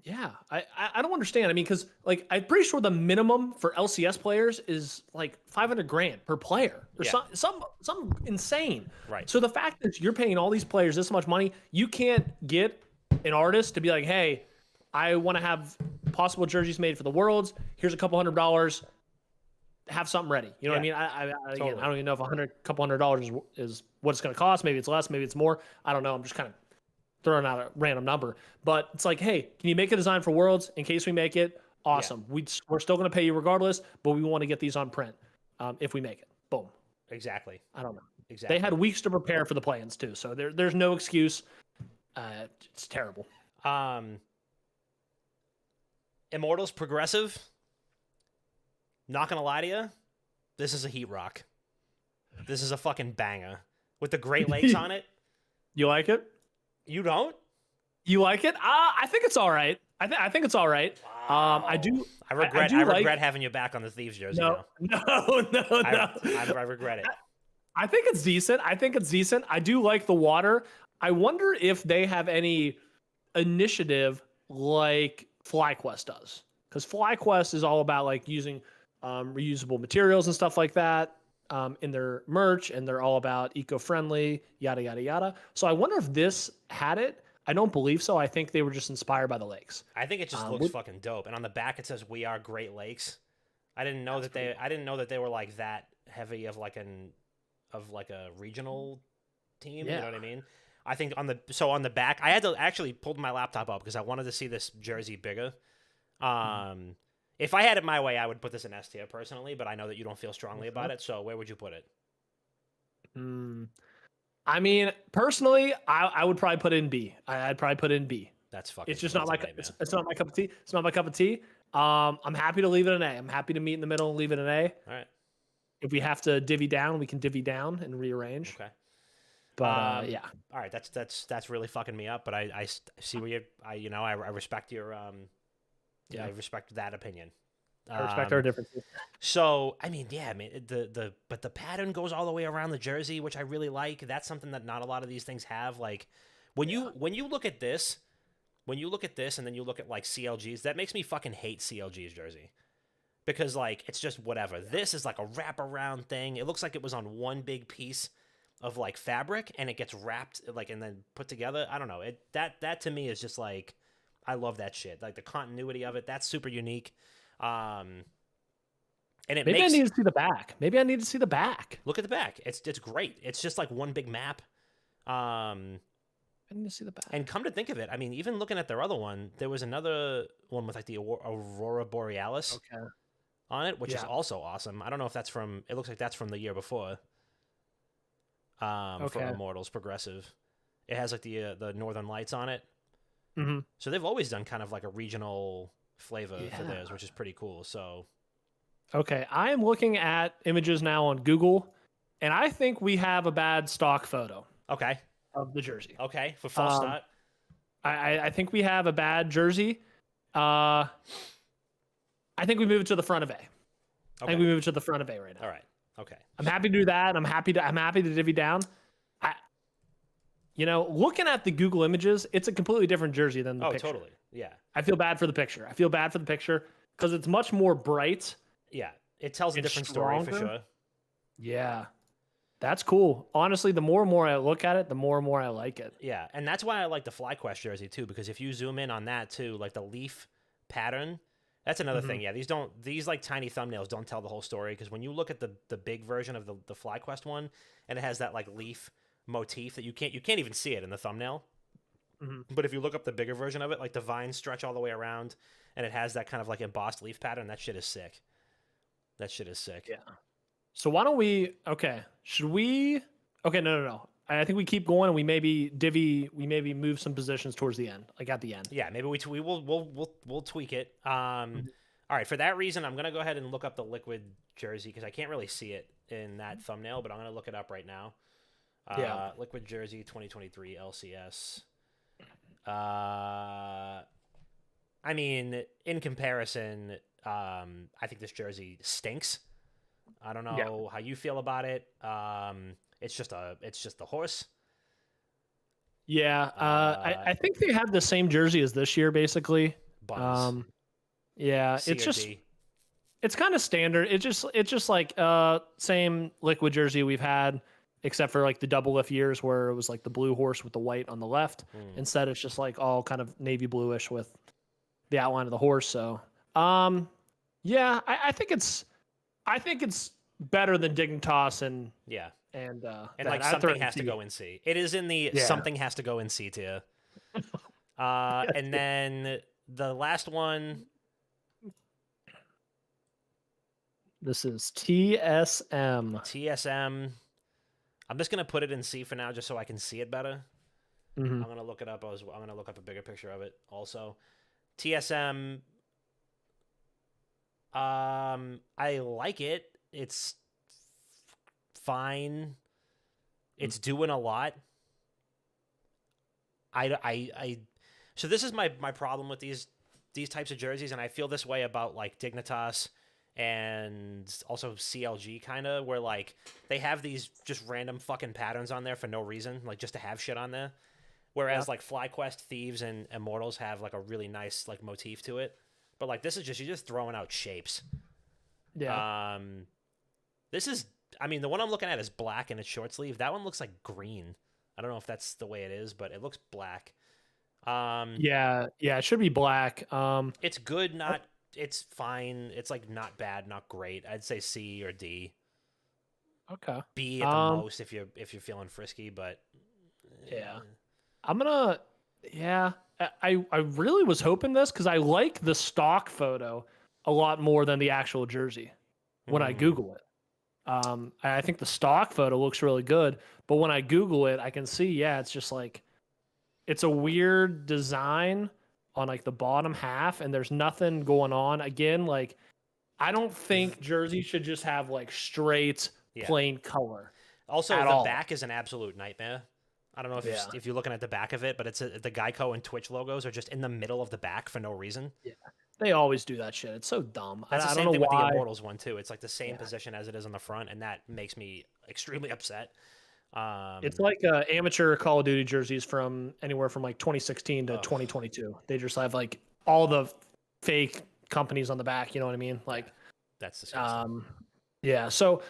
Yeah, I don't understand. I mean, because like I'm pretty sure the minimum for LCS players is like $500,000 per player or some insane. Right. So the fact that you're paying all these players this much money, you can't get an artist to be like, hey, I want to have possible jerseys made for the Worlds. Here's a couple $100. Have something ready. You know what I mean? Again, I don't even know if couple $100 is what it's going to cost. Maybe it's less. Maybe it's more. I don't know. I'm just kind of throwing out a random number, but it's like, hey, can you make a design for Worlds in case we make it? Awesome. Yeah. We're still going to pay you regardless, but we want to get these on print if we make it. Boom. Exactly. I don't know. Exactly. They had weeks to prepare for the plans too, so there's no excuse. It's terrible. Immortals Progressive. Not gonna lie to you, this is a heat rock. This is a fucking banger with the Great Lakes on it. You like it? You don't? You like it? I think it's all right. I think it's all right. Wow. I regret having you back on the Thieves jersey. No. I regret it. I think it's decent. I do like the water. I wonder if they have any initiative like FlyQuest does, because FlyQuest is all about like using reusable materials and stuff like that in their merch, and they're all about eco-friendly, yada yada yada. So I wonder if this had it. I don't believe so. I think they were just inspired by the lakes. I think it just looks fucking dope. And on the back it says "We are Great Lakes." I didn't know that they. I didn't know that they were like that heavy of like a regional team. You know what I mean? I think on the back, I had to actually pull my laptop up because I wanted to see this jersey bigger. If I had it my way, I would put this in S tier personally, but I know that you don't feel strongly about it. So where would you put it? I mean, personally, I would probably put it in B. I'd probably put it in B. That's fucking. It's just not like it's not my cup of tea. It's not my cup of tea. I'm happy to leave it an A. I'm happy to meet in the middle and leave it an A. All right. If we have to divvy down, we can divvy down and rearrange. Okay. But yeah. All right. That's really fucking me up. But I see where you. I respect your. I respect that opinion. I respect our differences. So I mean, yeah, I mean but the pattern goes all the way around the jersey, which I really like. That's something that not a lot of these things have. Like when you look at this, and then you look at like CLGs, that makes me fucking hate CLG's jersey. Because like it's just whatever. This is like a wraparound thing. It looks like it was on one big piece of like fabric and it gets wrapped like and then put together. I don't know. That to me is just like I love that shit. Like the continuity of it, that's super unique. And Maybe I need to see the back. Look at the back. It's great. It's just like one big map. I need to see the back. And come to think of it, I mean, even looking at their other one, there was another one with like the Aurora Borealis on it, which is also awesome. I don't know if that's from. It looks like that's from the year before. For Immortals Progressive, it has like the Northern Lights on it. Mm-hmm. So they've always done kind of like a regional flavor for theirs, which is pretty cool. So, okay, I am looking at images now on Google, and I think we have a bad stock photo. Okay. Of the jersey. Okay, for false start. I think we have a bad jersey. I think we move it to the front of A. Okay. I think we move it to the front of A right now. All right. Okay. I'm happy to do that. I'm happy to divvy down. Looking at the Google images, it's a completely different jersey than the picture. Oh, totally. Yeah. I feel bad for the picture. Because it's much more bright. Yeah. It tells a different story for sure. Yeah. That's cool. Honestly, the more and more I look at it, the more and more I like it. Yeah, and that's why I like the FlyQuest jersey too, because if you zoom in on that too, like the leaf pattern, that's another thing. Yeah, these like tiny thumbnails don't tell the whole story, because when you look at the big version of the FlyQuest one, and it has that like leaf motif that you can't even see it in the thumbnail. Mm-hmm. But if you look up the bigger version of it, like the vines stretch all the way around, and it has that kind of like embossed leaf pattern. That shit is sick. Yeah. So why don't we? Okay, should we? Okay, no. I think we keep going, and we maybe move some positions towards the end, like at the end. Yeah, maybe we'll tweak it. All right, for that reason, I'm gonna go ahead and look up the liquid jersey because I can't really see it in that thumbnail, but I'm gonna look it up right now. Liquid jersey 2023 LCS. I mean, in comparison, I think this jersey stinks. I don't know how you feel about it. It's just the horse. Yeah, I think they have the same jersey as this year, basically. Buns. Yeah, it's kind of standard. It's just like same liquid jersey we've had, except for like the double lift years where it was like the blue horse with the white on the left. Instead, it's just like all kind of navy bluish with the outline of the horse. So, yeah, I think it's better than Dignitas and like something has to go in C. It is in the something has to go in C tier. And then the last one. This is TSM. TSM. I'm just gonna put it in C for now, just so I can see it better. Mm-hmm. I'm gonna look it up. I'm gonna look up a bigger picture of it also. TSM. I like it. It's fine. It's doing a lot. So this is my problem with these types of jerseys, and I feel this way about like Dignitas and also CLG kind of, where like they have these just random fucking patterns on there for no reason, like just to have shit on there. Whereas like FlyQuest, Thieves, and Immortals have like a really nice like motif to it. But like this is you're just throwing out shapes. Yeah. This is, I mean, the one I'm looking at is black and it's short sleeve. That one looks like green. I don't know if that's the way it is, but it looks black. Yeah, it should be black. It's good, not it's fine. It's like not bad, not great. I'd say C or D. Okay. B at the most if you're feeling frisky, but Yeah. I'm gonna. Yeah, I really was hoping this because I like the stock photo a lot more than the actual jersey when I Google it. I think the stock photo looks really good, but when I Google it, I can see, yeah, it's just like it's a weird design on like the bottom half, and there's nothing going on. Again, like I don't think jerseys should just have like straight Yeah. plain color. Also, at the all. back is an absolute nightmare. I don't know Yeah. if you're looking at the back of it, but it's the Geico and Twitch logos are just in the middle of the back for no reason. They always do that shit. It's so dumb. That's I the don't same know thing why. with the Immortals one too. It's like the same Yeah. position as it is on the front, and that makes me extremely upset. It's like amateur Call of Duty jerseys from anywhere from like 2016 to 2022. They just have like all the fake companies on the back. You know what I mean? Like, that's disgusting. yeah. So,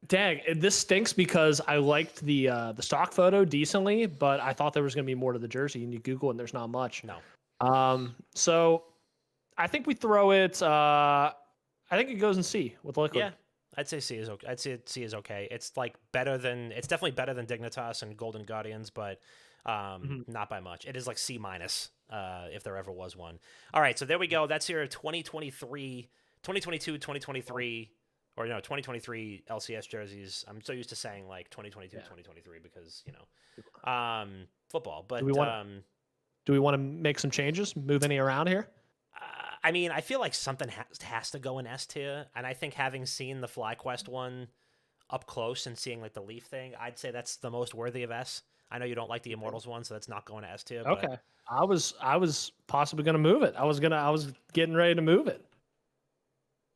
dang, this stinks because I liked the stock photo decently, but I thought there was gonna be more to the jersey. And you Google it, and there's not much. No. So I think we throw it. I think it goes in C with liquid. Yeah, I'd say C is okay. I'd say C is okay. It's like better than it's definitely better than Dignitas and Golden Guardians, but not by much. It is like C minus if there ever was one. All right, so there we go. That's your 2023, 2022, 2023, or 2023 LCS jerseys. I'm so used to saying like 2022, 2023 because football. But do we want to make some changes? Move any around here? I mean, I feel like something has to go in S tier, and I think having seen the FlyQuest one up close and seeing like the Leaf thing, I'd say that's the most worthy of S. I know you don't like the Immortals one, so that's not going to S tier. Okay, but I was possibly gonna move it. I was getting ready to move it.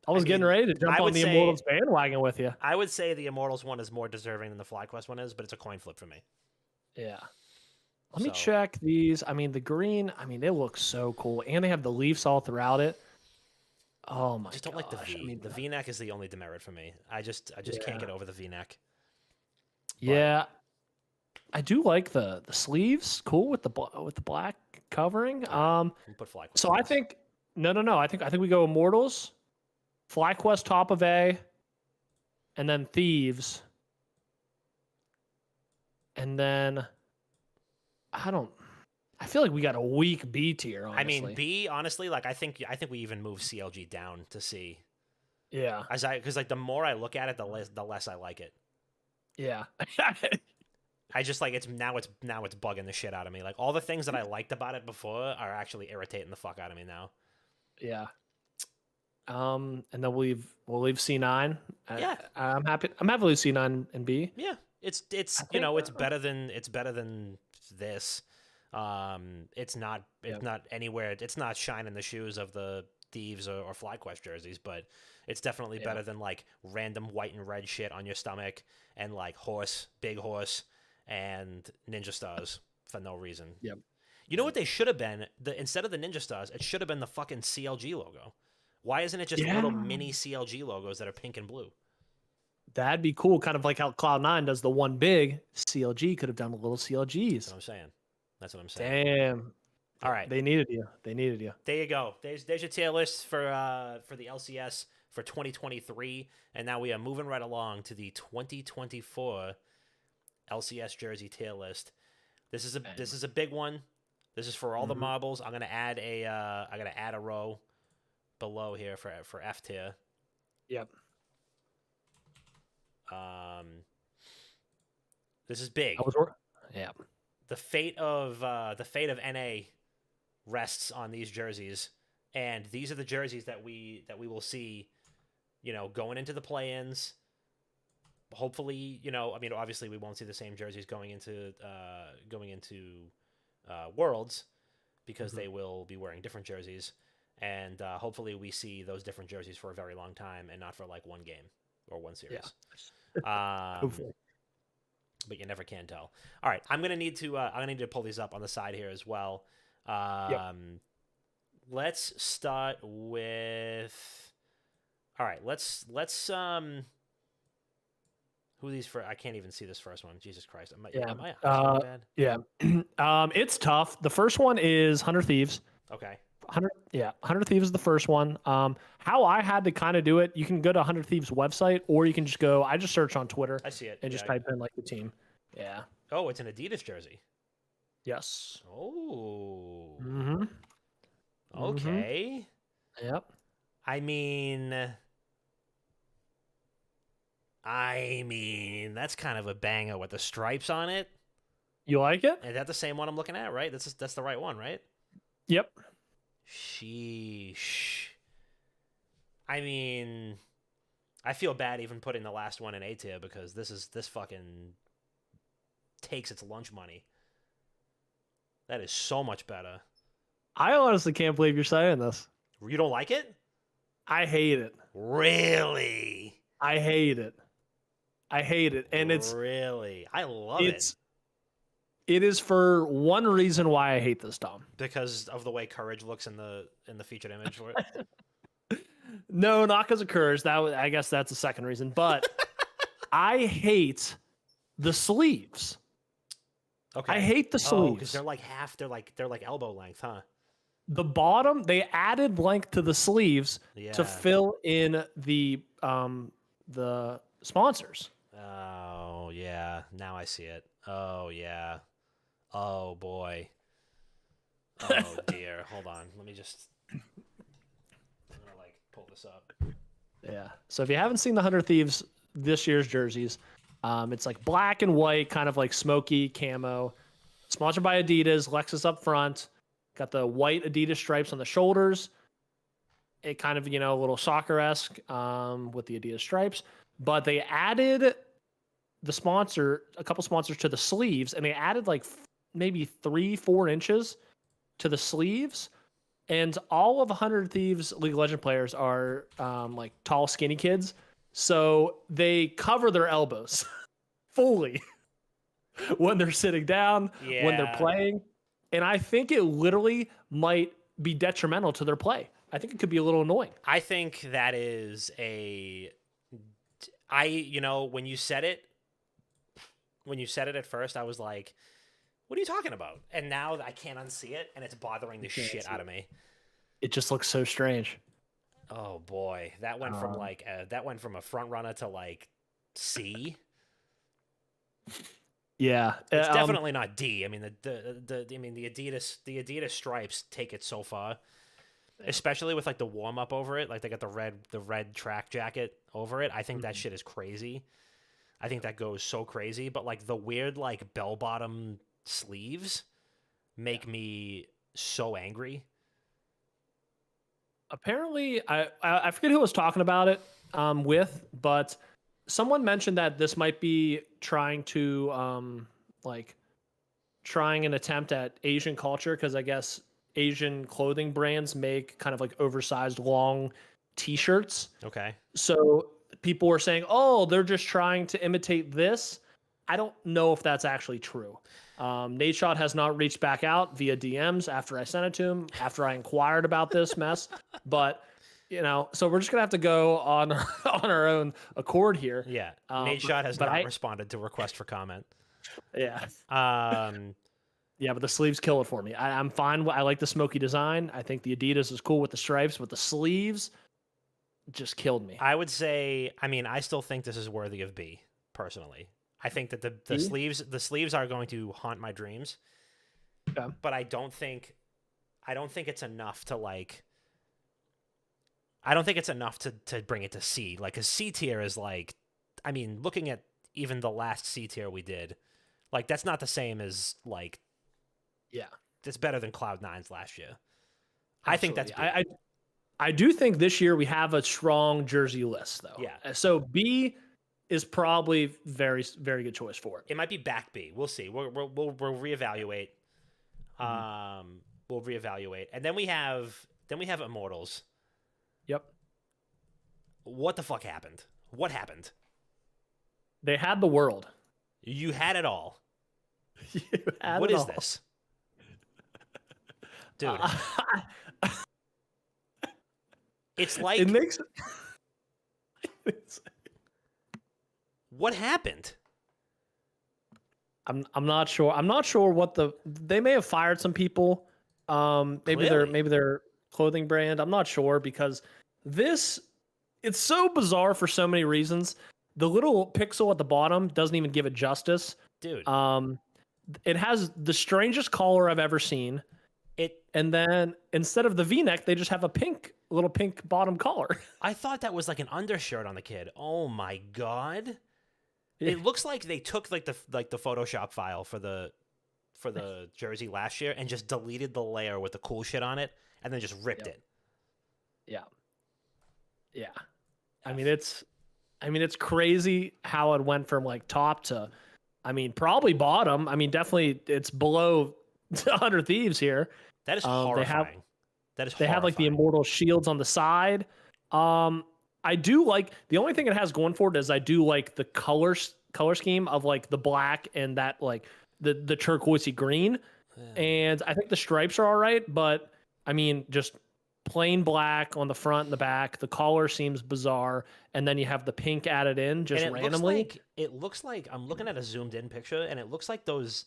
I was getting ready to jump on the Immortals bandwagon with you. I would say the Immortals one is more deserving than the FlyQuest one is, but it's a coin flip for me. Yeah. Let me check these. I mean, the green, they look so cool. And they have the Leafs all throughout it. Oh my god. I just don't like the V. I mean, the V-neck is the only demerit for me. I just can't get over the V-neck. Yeah. I do like the sleeves. Cool with the black covering. Put FlyQuest. So I think no. I think we go Immortals, FlyQuest top of A, and then Thieves. And then I feel like we got a weak B tier, honestly. I mean, B, honestly, like I think we even move CLG down to C. Yeah. Because like the more I look at it, the less I like it. Yeah. I just like it's bugging the shit out of me. Like all the things that I liked about it before are actually irritating the fuck out of me now. Yeah. And then we'll leave C9. Yeah. I'm happy to leave C9 and B. Yeah. It's better than this. It's not anywhere. It's not shining the shoes of the Thieves or FlyQuest jerseys, but it's definitely better than like random white and red shit on your stomach and like big horse and Ninja Stars for no reason. Yep. You know what they should have been? Instead of the Ninja Stars, it should have been the fucking CLG logo. Why isn't it just little mini CLG logos that are pink and blue? That'd be cool, kind of like how Cloud9 does the one big. CLG could have done little CLGs. That's what I'm saying. Damn. All right. They needed you. There you go. There's your tier list for the LCS for 2023, and now we are moving right along to the 2024 LCS jersey tier list. This is a big one. This is for all the marbles. I'm gonna add a row below here for F tier. Yep. This is big. Yeah. The fate of NA rests on these jerseys, and these are the jerseys that we will see, going into the play-ins. Hopefully, obviously we won't see the same jerseys going into Worlds because they will be wearing different jerseys, and hopefully we see those different jerseys for a very long time and not for like one game or one series. Hopefully. But you never can tell. All right, I'm gonna need to pull these up on the side here as well. Let's start with. All right, let's Who are these for? I can't even see this first one. Jesus Christ. Yeah. My eyes so bad? Yeah. It's tough. The first one is 100 Thieves. Okay. 100 Thieves is the first one. How I had to kind of do it, you can go to 100 Thieves website, or you can just go, I just search on Twitter I see it. and just type in like the team. Yeah. Oh, it's an Adidas jersey. Yes. Oh. Mm-hmm. Okay. Yep. I mean, that's kind of a banger with the stripes on it. You like it? Is that the same one I'm looking at, right? That's the right one, right? Yep. Sheesh. I mean, I feel bad even putting the last one in A tier because this fucking takes its lunch money. That is so much better. I honestly can't believe you're saying this. You don't like it? I hate it. Really? I hate it. And really, I love it is for one reason why I hate this, Dom. Because of the way Courage looks in the featured image for it. No, not because of Courage. I guess that's the second reason. But I hate the sleeves. Okay. I hate the sleeves. Because they're like half. They're like elbow length, huh? The bottom, they added length to the sleeves to fill in the sponsors. Oh yeah, now I see it. Oh yeah. Oh boy. Oh dear. Hold on. Let me just. I'm gonna like pull this up. Yeah. So if you haven't seen the 100 Thieves this year's jerseys, it's like black and white, kind of like smoky camo. Sponsored by Adidas, Lexus up front. Got the white Adidas stripes on the shoulders. It kind of, a little soccer-esque with the Adidas stripes. But they added a couple sponsors to the sleeves, and they added like maybe 3-4 inches to the sleeves. And all of 100 Thieves League of Legends players are like tall, skinny kids. So they cover their elbows fully when they're sitting down, when they're playing. And I think it literally might be detrimental to their play. I think it could be a little annoying. I think that is when you said it at first, I was like, what are you talking about? And now I can't unsee it, and it's bothering the shit out of me. It just looks so strange. Oh boy, that went from a front runner to like C. Yeah, it's definitely not D. I mean the Adidas stripes take it so far, especially with like the warm up over it. Like they got the red track jacket over it. I think that shit is crazy. I think that goes so crazy. But like the weird like bell bottom sleeves make me so angry. Apparently, I forget who was talking about it but someone mentioned that this might be trying to trying an attempt at Asian culture, because I guess Asian clothing brands make kind of like oversized long t-shirts. Okay. So people were saying, oh, they're just trying to imitate this. I don't know if that's actually true. Nadeshot has not reached back out via DMs after I sent it to him, after I inquired about this mess. But, so we're just going to have to go on our own accord here. Yeah. Nadeshot has not responded to request for comment. Yeah. Yeah, but the sleeves kill it for me. I'm fine. I like the smoky design. I think the Adidas is cool with the stripes, but the sleeves just killed me. I would say, I still think this is worthy of B, personally. I think that the sleeves are going to haunt my dreams. Okay. But I don't think it's enough to like. I don't think it's enough to bring it to C. Like a C tier is like, looking at even the last C tier we did, like that's not the same as like. Yeah, it's better than Cloud9's last year. Absolutely. I think that's B. I do think this year we have a strong jersey list though. Yeah. So B is probably very, very good choice for it. It might be back B. We'll see. We'll reevaluate. We'll reevaluate, and then we have Immortals. Yep. What the fuck happened? What happened? They had the world. You had it all. What is this? Dude. It's like it makes What happened? I'm not sure. I'm not sure what they may have fired some people. Maybe Clearly. their clothing brand. I'm not sure because this it's so bizarre for so many reasons. The little pixel at the bottom doesn't even give it justice. Dude, It has the strangest collar I've ever seen. it And then instead of the V-neck, they just have a little pink bottom collar. I thought that was like an undershirt on the kid. Oh my god. It looks like they took like the Photoshop file for the jersey last year and just deleted the layer with the cool shit on it and then just ripped it. Yeah. Yeah. I mean it's crazy how it went from like top to probably bottom. Definitely it's below 100 Thieves here. That is horrifying. That is They have like the horrifying. immortal shields on the side. I do like the only thing it has going for it is I do like the color scheme of like the black and that like the turquoisey green. And I think the stripes are all right, but just plain black on the front and the back. The collar seems bizarre, and then you have the pink added in just and randomly. It looks like I'm looking at a zoomed in picture, and it looks like those.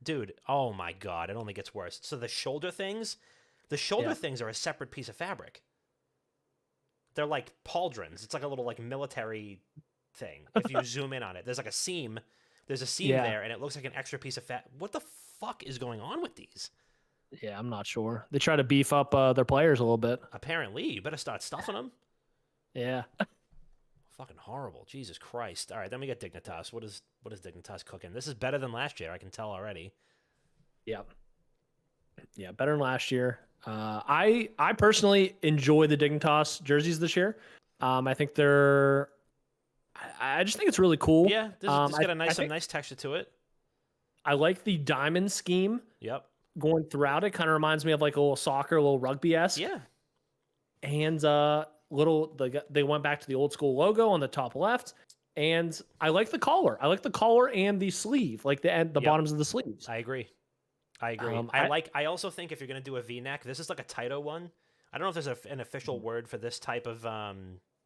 Dude, oh my god, it only gets worse. So the shoulder things are a separate piece of fabric. They're like pauldrons. It's like a little like military thing. If you zoom in on it, there's like a seam. There's a seam there, and it looks like an extra piece of fat. What the fuck is going on with these? Yeah, I'm not sure. They try to beef up their players a little bit. Apparently, you better start stuffing them. Yeah. Fucking horrible. Jesus Christ. All right, then we get Dignitas. What is Dignitas cooking? This is better than last year. I can tell already. Yeah. Yeah, better than last year. I personally enjoy the Dignitas jerseys this year. I think I just think it's really cool. Yeah, this got a nice texture to it. I like the diamond scheme. Yep. Going throughout it kind of reminds me of like a little soccer, a little rugby-esque. Yeah. And they went back to the old school logo on the top left. And I like the collar. I like the collar and the sleeve, like the bottoms of the sleeves. I agree. I also think if you're gonna do a V-neck, this is like a tighter one. I don't know if there's an official word for this type of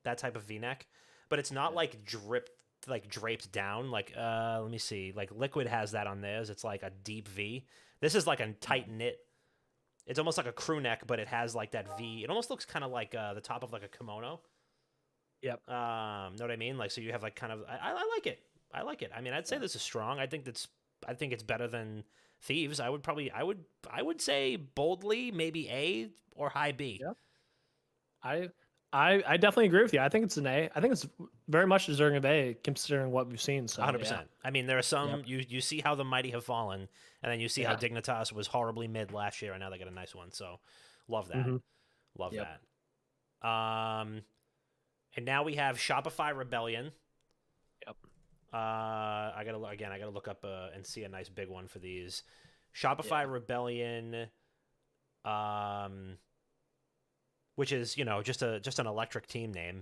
that type of V-neck, but it's not like draped down. Like let me see. Like Liquid has that on theirs. It's like a deep V. This is like a tight knit. It's almost like a crew neck, but it has like that V. It almost looks kind of like the top of like a kimono. Yep. Know what I mean? Like so you have like kind of. I like it. I like it. I'd say this is strong. I think it's better than Thieves. I would say boldly maybe A or high B. Yeah. I definitely agree with you. I think it's an A. I think it's very much deserving of A considering what we've seen. So 100%. Yeah. There are some you see how the mighty have fallen, and then you see how Dignitas was horribly mid last year, and now they got a nice one. So love that. Mm-hmm. Love that. And now we have Shopify Rebellion. Yep. I gotta look up and see a nice big one for these. Shopify Rebellion, which is just an electric team name.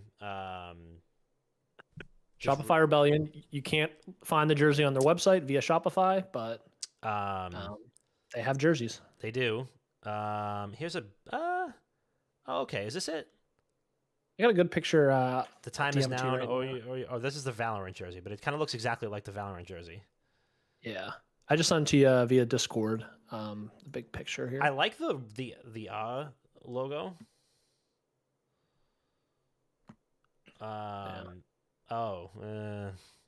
Shopify Rebellion. You can't find the jersey on their website via Shopify, but they have jerseys. They do. Here's a. Okay, is this it? I got a good picture. The time is now. Oh, this is the Valorant jersey, but it kind of looks exactly like the Valorant jersey. Yeah, I just sent to you via Discord. The big picture here. I like the logo.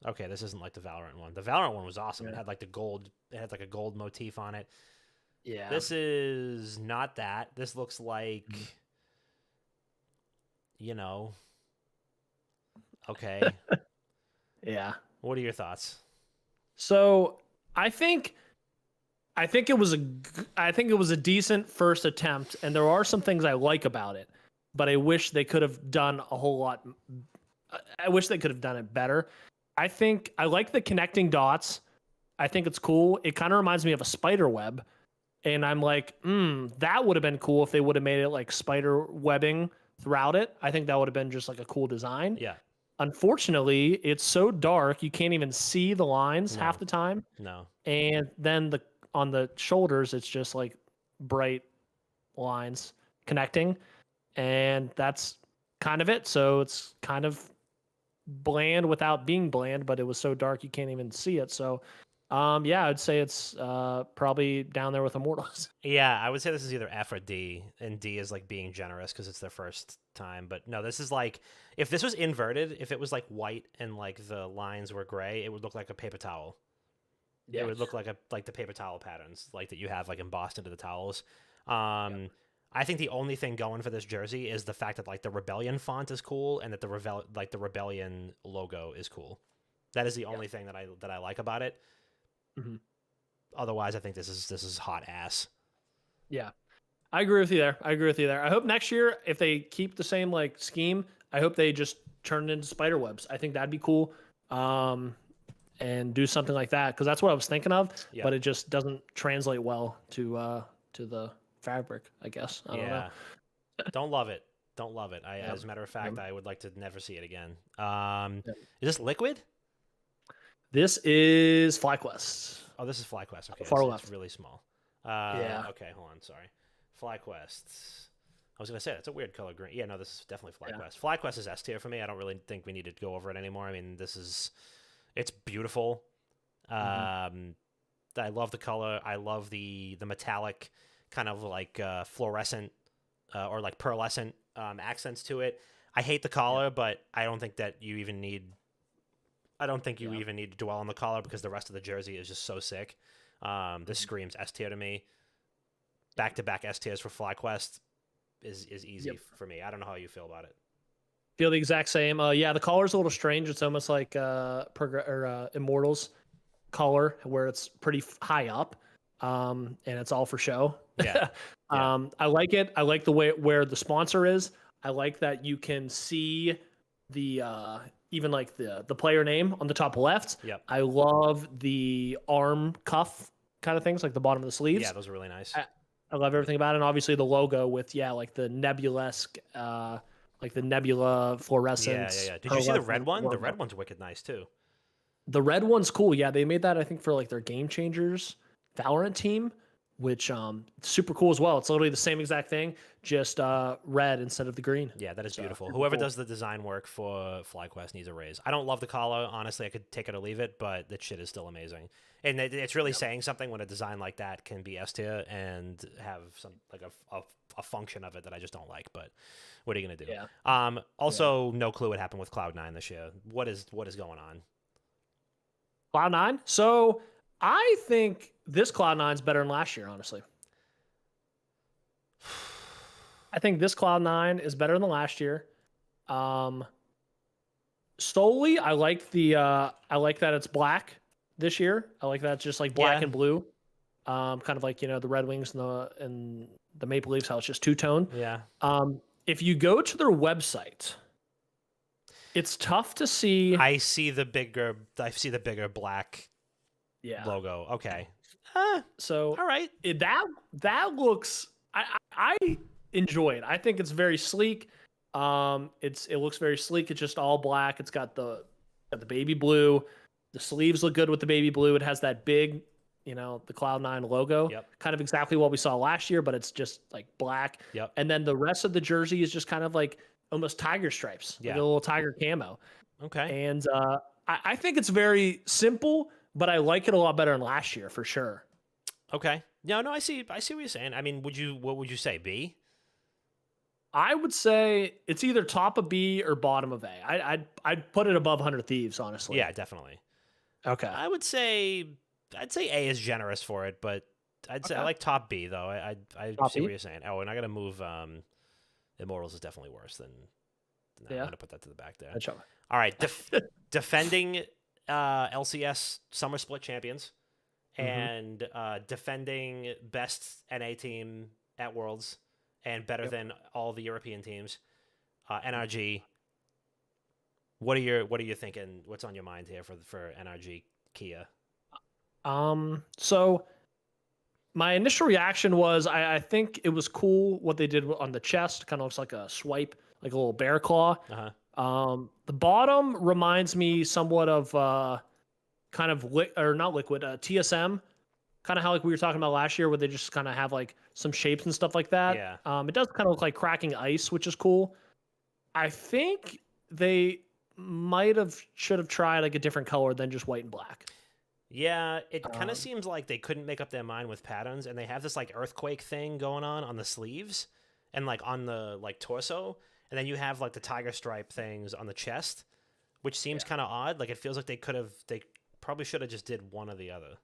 Okay, this isn't like the Valorant one. The Valorant one was awesome. It had like a gold motif on it. Yeah. This is not that. This looks like okay. Yeah. What are your thoughts? So, I think it was a decent first attempt, and there are some things I like about it, but I wish they could have done a whole lot. I wish they could have done it better. I think I like the connecting dots. I think it's cool. It kind of reminds me of a spider web, and I'm like, that would have been cool if they would have made it like spider webbing throughout it. I think that would have been just like a cool design. Yeah. Unfortunately, it's so dark you can't even see the lines half the time. No. And then on the shoulders, it's just like bright lines connecting, and that's kind of it. So it's kind of bland without being bland, but it was so dark you can't even see it. So, yeah, I'd say it's probably down there with Immortals. Yeah, I would say this is either F or D, and D is like being generous because it's their first time. But no, this is like if this was inverted, if it was like white and like the lines were gray, it would look like a paper towel. It would look like the paper towel patterns like that you have like embossed into the towels. I think the only thing going for this jersey is the fact that like the Rebellion font is cool and that the Rebellion logo is cool. That is the only thing that I like about it. Mm-hmm. Otherwise, I think this is hot ass. Yeah, I agree with you there. I hope next year, if they keep the same like scheme, I hope they just turn it into spider webs. I think that'd be cool. And do something like that because that's what I was thinking of, but it just doesn't translate well to the fabric, I guess. I don't know. Don't love it. As a matter of fact, I would like to never see it again. Is this Liquid? This is FlyQuest. Oh, this is FlyQuest. Okay, Far it's left. really small. Okay, hold on. Sorry. FlyQuest. I was going to say, that's a weird color green. Yeah, no, this is definitely FlyQuest. Yeah. FlyQuest is S tier for me. I don't really think we need to go over it anymore. I mean, it's beautiful. I love the color. I love the metallic kind of like fluorescent or like pearlescent accents to it. I hate the collar, but I don't think that you even need... I don't think you even need to dwell on the collar because the rest of the jersey is just so sick. This screams S tier to me. Back-to-back S tiers for FlyQuest is easy for me. I don't know how you feel about it. Feel the exact same. Yeah, the collar's a little strange. It's almost like Immortals collar where it's pretty high up, and it's all for show. Yeah. I like it. I like the way where the sponsor is. I like that you can see the even like the player name on the top left. Yep. I love the arm cuff kind of things, like the bottom of the sleeves. Yeah, those are really nice. I love everything about it. And obviously the logo with like the nebulesque, like the nebula fluorescence. Yeah. Did you see the red one? The red one's wicked nice too. The red one's cool. Yeah, they made that I think for like their Game Changers Valorant team, which super cool as well. It's literally the same exact thing, just red instead of the green. Yeah, that is beautiful. Whoever does the design work for FlyQuest needs a raise. I don't love the collar. Honestly, I could take it or leave it, but that shit is still amazing. And it's really saying something when a design like that can be S tier and have some like a function of it that I just don't like. But what are you gonna do? Yeah. Also, no clue what happened with Cloud9 this year. What is going on? Cloud9. So I think this Cloud9 is better than last year. Honestly, I think this Cloud9 is better than last year. Solely, I like that it's black this year. I like that it's just like black and blue. Kind of like, the Red Wings and the Maple Leafs, how it's just two-tone. Yeah. If you go to their website, it's tough to see. I see the bigger black logo. Okay. So all right. That looks I enjoy it. I think it's very sleek. It looks very sleek. It's just all black. It's got the baby blue. The sleeves look good with the baby blue. It has that big, the Cloud9 logo. Yep. Kind of exactly what we saw last year, but it's just like black. Yep. And then the rest of the jersey is just kind of like almost tiger stripes. Yeah. Like a little tiger camo. Okay. And I think it's very simple, but I like it a lot better than last year for sure. Okay. No, I see what you're saying. I mean, what would you say, B? I would say it's either top of B or bottom of A. I'd put it above 100 Thieves, honestly. Yeah, definitely. Okay. I'd say A is generous for it, but I'd say I like top B though. I see what you're saying. Oh, and I gotta move. Immortals is definitely worse than. No, I'm gonna put that to the back there. All right, defending LCS Summer Split champions and defending best NA team at Worlds and better than all the European teams. NRG. What are you thinking? What's on your mind here for NRG Kia? So my initial reaction was I think it was cool what they did on the chest. Kind of looks like a swipe, like a little bear claw. The bottom reminds me somewhat of kind of not liquid, TSM. Kind of how like we were talking about last year, where they just kind of have like some shapes and stuff like that. Yeah. It does kind of look like cracking ice, which is cool. I think they should have tried like a different color than just white and black. Yeah, it kind Um, of seems like they couldn't make up their mind with patterns, and they have this like earthquake thing going on the sleeves and like on the like torso, and then you have like the tiger stripe things on the chest, which seems kind of odd. Like it feels like they probably should have just did one or the other.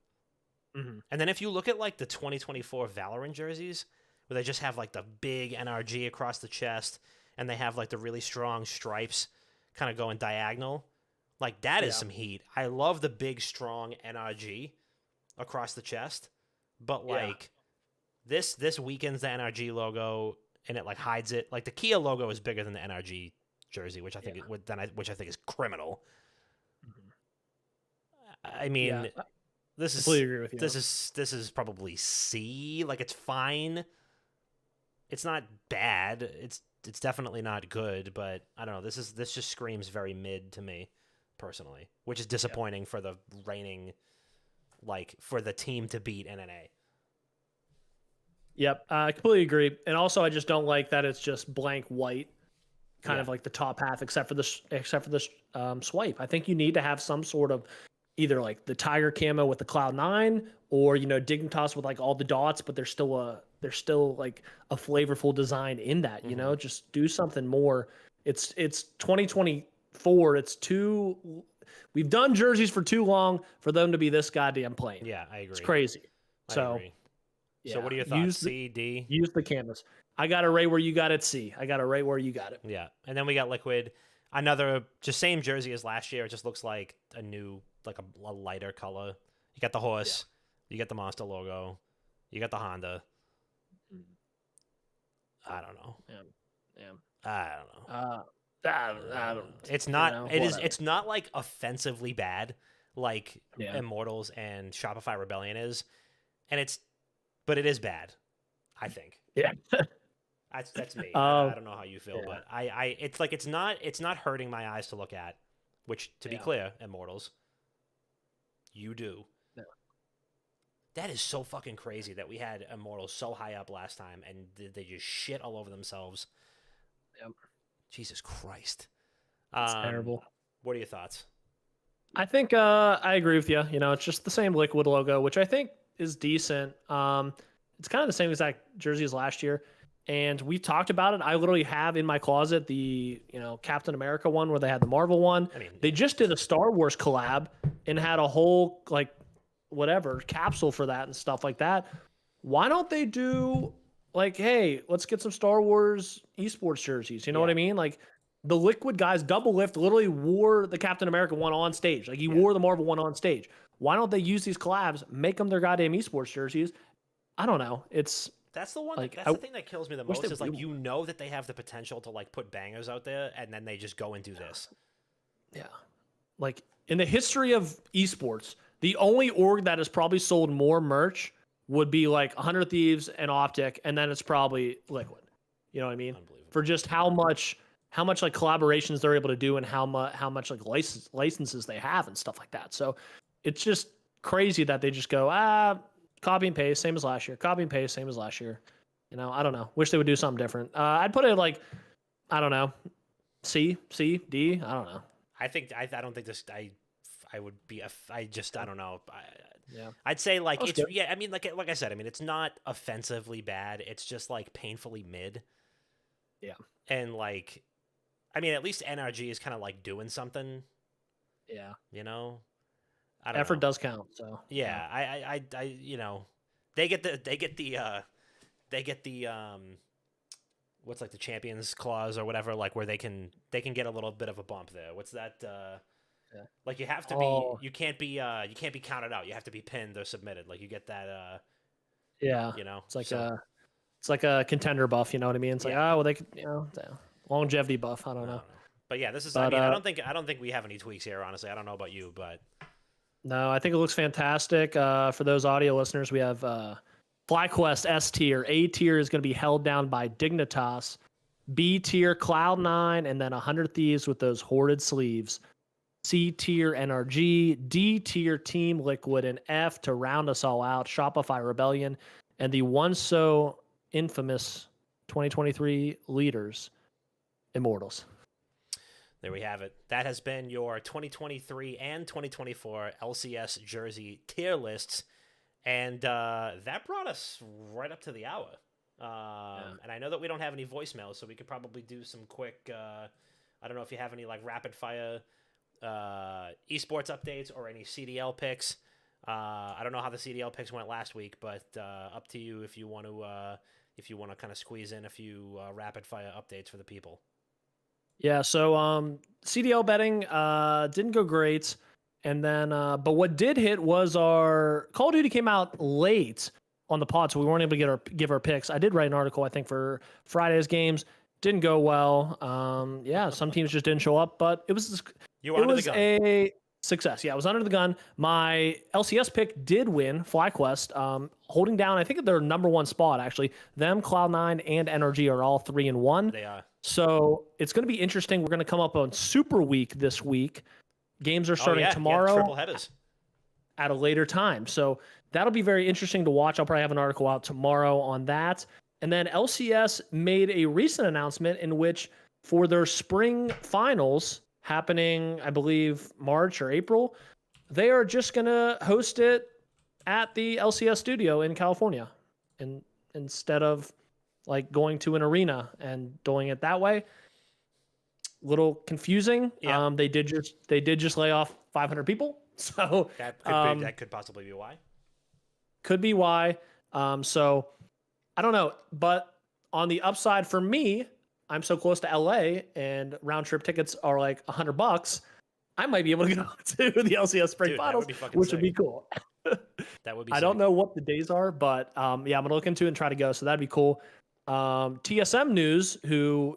Mhm. And then if you look at like the 2024 Valorant jerseys, where they just have like the big NRG across the chest, and they have like the really strong stripes kind of going diagonal. Like that is Yeah. some heat. I love the big strong NRG across the chest, but Yeah. like this weakens the NRG logo and it like hides it. Like the Kia logo is bigger than the NRG jersey, which I think which I think is criminal. I mean, Yeah, I this is completely agree with you. this is probably C. Like it's fine. It's not bad. It's definitely not good, but I don't know. This just screams very mid to me personally, which is disappointing for the reigning, like for the team to beat NNA. Yep, I completely agree. And also, I just don't like that it's just blank white, kind of Yeah. like the top half, except for this swipe. I think you need to have some sort of either like the tiger camo with the Cloud9, or Dignitas with like all the dots, but there's still like a flavorful design in that. Just do something more. It's 2024. We've done jerseys for too long for them to be this goddamn plain. Yeah, I agree. It's crazy. I So. agree. So Yeah, what are your thoughts? C, D? use the canvas. I got it right where you got it. C. I got it right where you got it. Yeah, and then we got Liquid, another just same jersey as last year. It just looks like a new, like a lighter color. You got the horse, you got the Monster logo, you got the Honda. I don't know. Yeah. I don't know. I don't. It's not. whatever. It's not like offensively bad like Yeah. Immortals and Shopify Rebellion is, but it is bad. I think. Yeah. That's me. Um, I don't know how you feel, yeah. but it's like it's not hurting my eyes to look at. Which, to be Yeah. clear, Immortals, you do. No. That is so fucking crazy that we had Immortals so high up last time and they just shit all over themselves. Yep. Jesus Christ. It's terrible. What are your thoughts? I think I agree with you. It's just the same Liquid logo, which I think is decent. It's kind of the same exact jersey as last year, and we talked about it. I literally have in my closet the Captain America one where they had the Marvel one. I mean, They just did a Star Wars collab and had a whole like whatever capsule for that and stuff like that. Why don't they do like, hey, let's get some Star Wars esports jerseys? You know what I mean? Like the Liquid guys, Double Lift literally wore the Captain America one on stage. Like he wore the Marvel one on stage. Why don't they use these collabs, make them their goddamn esports jerseys? I don't know. That's the one. Like, That's the thing that kills me the wish most they is like would. that they have the potential to like put bangers out there, and then they just go and do this. Yeah. Like in the history of esports, the only org that has probably sold more merch would be like 100 Thieves and Optic, and then it's probably Liquid. You know what I mean? Unbelievable. For just how much like collaborations they're able to do and how much like licenses they have and stuff like that. So it's just crazy that they just go copy and paste, same as last year. Copy and paste, same as last year. I don't know. Wish they would do something different. I'd put it like, I don't know, C, D. I don't know. I don't think this. I would be. I don't know. Yeah. I'd say like That's it's good. I mean like I said. I mean it's not offensively bad. It's just like painfully mid. Yeah. And like, I mean at least NRG is kind of like doing something. Yeah. I don't Effort know. does count. So Yeah, I they get the what's like the champions clause or whatever, like where they can get a little bit of a bump there. What's that? Yeah. Like you have to Oh. be you can't be counted out. You have to be pinned or submitted. Like you get that yeah. It's like a contender buff. You know what I mean? It's like they could longevity buff. I don't know. But yeah, this is. But, I don't think we have any tweaks here. Honestly, I don't know about you, but No, I think it looks fantastic. For those audio listeners, we have FlyQuest S tier. A tier is going to be held down by Dignitas. B tier Cloud9, and then 100 Thieves with those hoarded sleeves. C tier NRG. D tier Team Liquid, and F to round us all out, Shopify Rebellion, and the once so infamous 2023 leaders, Immortals. There we have it. That has been your 2023 and 2024 LCS jersey tier lists. And that brought us right up to the hour. And I know that we don't have any voicemails, so we could probably do some quick, I don't know if you have any like rapid fire esports updates or any CDL picks. I don't know how the CDL picks went last week, but up to you if you want to kind of squeeze in a few rapid fire updates for the people. Yeah, so CDL betting didn't go great. And then, but what did hit was our Call of Duty came out late on the pod, so we weren't able to give our picks. I did write an article, I think, for Friday's games. Didn't go well. Yeah, some teams just didn't show up, but it was a success. Yeah, it was under the gun. My LCS pick did win, FlyQuest, holding down, I think, their number one spot, actually. Them, Cloud9, and NRG are all 3-1. They are. So it's going to be interesting. We're going to come up on Super Week this week. Games are starting tomorrow. Triple headers at a later time. So that'll be very interesting to watch. I'll probably have an article out tomorrow on that. And then LCS made a recent announcement in which for their spring finals happening, I believe, March or April, they are just going to host it at the LCS studio in California. And instead of like going to an arena and doing it that way, little confusing. Yeah. They did just lay off 500 people. So that could possibly be why. Could be why. So I don't know, but on the upside for me, I'm so close to LA and round trip tickets are like $100. I might be able to go to the LCS spring finals, which would be cool. That would be. I don't know what the days are, but yeah, I'm gonna look into it and try to go. So that'd be cool. TSM News, who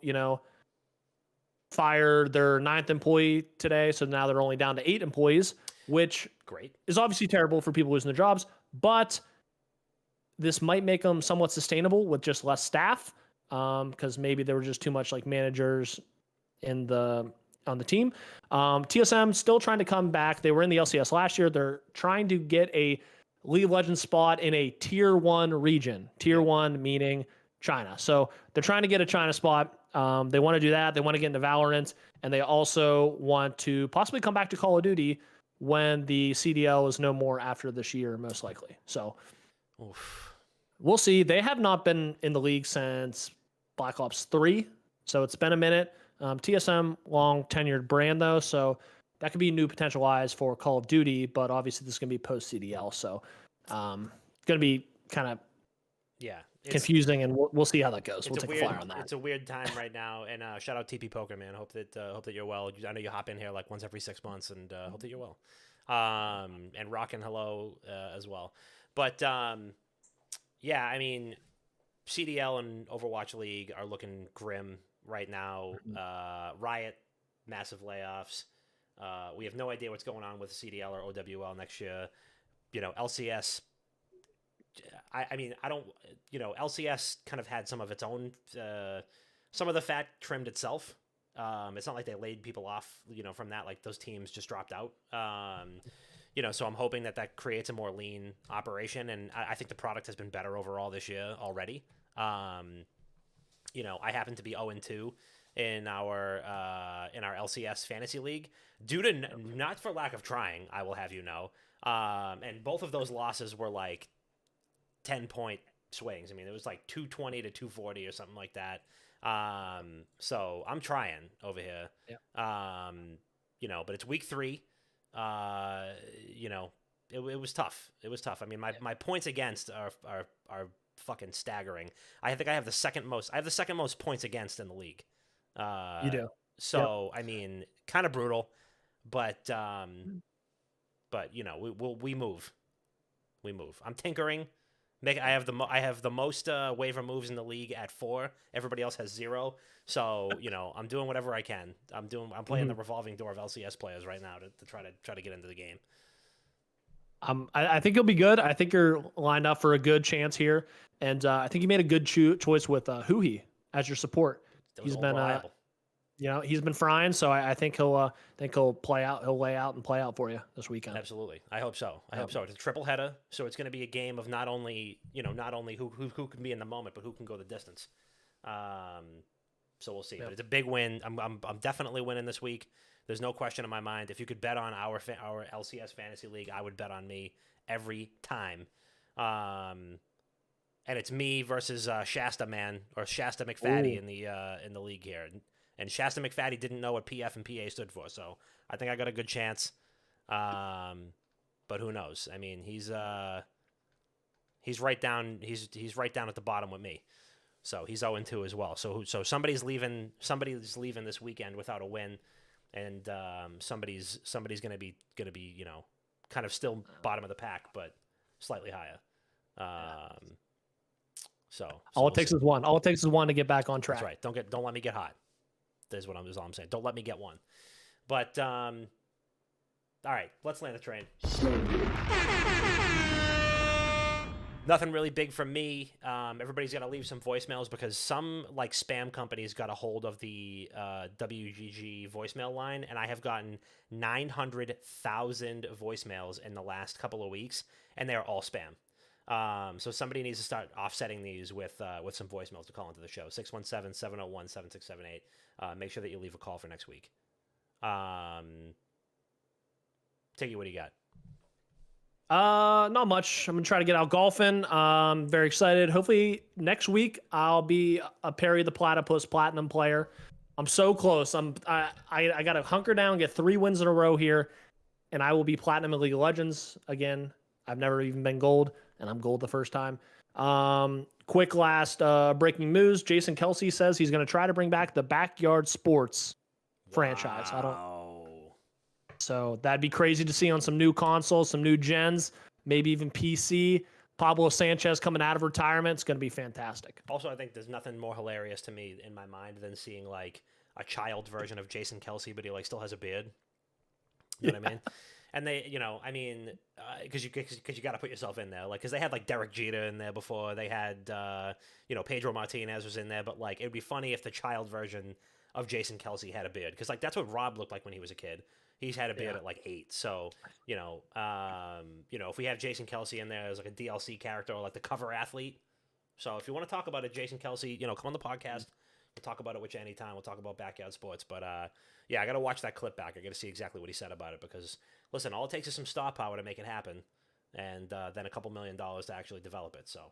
fired their 9th employee today, so now they're only down to 8 employees, which is obviously terrible for people losing their jobs, but this might make them somewhat sustainable with just less staff, because maybe there were just too much like managers on the team. TSM still trying to come back. They were in the LCS last year. They're trying to get a League of Legends spot in a tier 1 region. Tier 1 meaning China. So they're trying to get a China spot. They want to do that. They want to get into Valorant, and they also want to possibly come back to Call of Duty when the CDL is no more after this year, most likely. So we'll see. They have not been in the league since Black Ops 3, so it's been a minute. TSM, long tenured brand though, so that could be new potential eyes for Call of Duty, but obviously this is going to be post CDL, so it's going to be kind of confusing, and we'll see how that goes. We'll take a flyer on that. It's a weird time right now, and shout out TP Poker, man. Hope that you're well. I know you hop in here like once every 6 months, and hope that you're well. And rockin' hello as well. But yeah, I mean, CDL and Overwatch League are looking grim right now. Riot, massive layoffs. We have no idea what's going on with CDL or OWL next year. LCS. I mean, I don't, LCS kind of had some of its own, some of the fat trimmed itself. It's not like they laid people off, from that, like those teams just dropped out. So I'm hoping that creates a more lean operation. And I think the product has been better overall this year already. I happen to be 0-2 in our LCS fantasy league due to not for lack of trying, I will have you know. And both of those losses were like 10-point swings. I mean, it was like 220 to 240 or something like that. So I'm trying over here. Yeah. But it's week 3. It was tough. It was tough. I mean, my points against are fucking staggering. I think I have the second most points against in the league. You do. So, yep. I mean, kind of brutal, but we move. I'm tinkering. I have the most waiver moves in the league at 4. Everybody else has 0. So I'm doing whatever I can. I'm playing the revolving door of LCS players right now to try to get into the game. I think you'll be good. I think you're lined up for a good chance here, and I think you made a good choice with Huhi as your support. He's been he's been frying, so I think he'll play out. He'll lay out and play out for you this weekend. Absolutely, I hope so. It's a triple header, so it's going to be a game of not only who can be in the moment, but who can go the distance. So we'll see. Yep. But it's a big win. I'm definitely winning this week. There's no question in my mind. If you could bet on our LCS Fantasy League, I would bet on me every time. And it's me versus Shasta Man or Shasta McFaddy in the league here. And Shasta McFaddy didn't know what PF and PA stood for, so I think I got a good chance. But who knows? I mean, he's right down at the bottom with me. So he's 0-2 as well. So somebody's leaving this weekend without a win, and somebody's gonna be kind of still bottom of the pack, but slightly higher. So All it takes is one. All it takes is one to get back on track. That's right. Don't let me get hot. That's all I'm saying. Don't let me get one. But all right, let's land the train. Nothing really big from me. Everybody's got to leave some voicemails because some spam companies got a hold of the WGG voicemail line, and I have gotten 900,000 voicemails in the last couple of weeks, and they are all spam. So somebody needs to start offsetting these with some voicemails to call into the show. 617-701-7678. Make sure that you leave a call for next week. Tiggy, what do you got? Not much. I'm gonna try to get out golfing. Very excited. Hopefully next week I'll be a Perry the Platypus Platinum player. I'm so close. I gotta hunker down, get 3 wins in a row here, and I will be Platinum in League of Legends again. I've never even been gold, and I'm gold the first time. Quick last breaking news. Jason Kelsey says he's gonna try to bring back the Backyard Sports franchise. So that'd be crazy to see on some new consoles, some new gens, maybe even PC. Pablo Sanchez coming out of retirement. It's going to be fantastic. Also, I think there's nothing more hilarious to me in my mind than seeing a child version of Jason Kelsey, but he still has a beard. You know what I mean? And they, because you got to put yourself in there, because they had Derek Jeter in there before. They had, Pedro Martinez was in there, but it would be funny if the child version of Jason Kelsey had a beard, because that's what Rob looked like when he was a kid. He's had a beard at 8. So, if we have Jason Kelsey in there as a DLC character or the cover athlete. So if you want to talk about it, Jason Kelsey, come on the podcast. We'll talk about it with you anytime. We'll talk about Backyard Sports. But I got to watch that clip back. I got to see exactly what he said about it because, listen, all it takes is some star power to make it happen. And then a couple $1 million to actually develop it. So,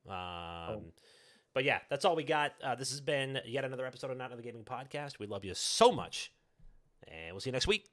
But yeah, that's all we got. This has been yet another episode of Not Another Gaming Podcast. We love you so much. And we'll see you next week.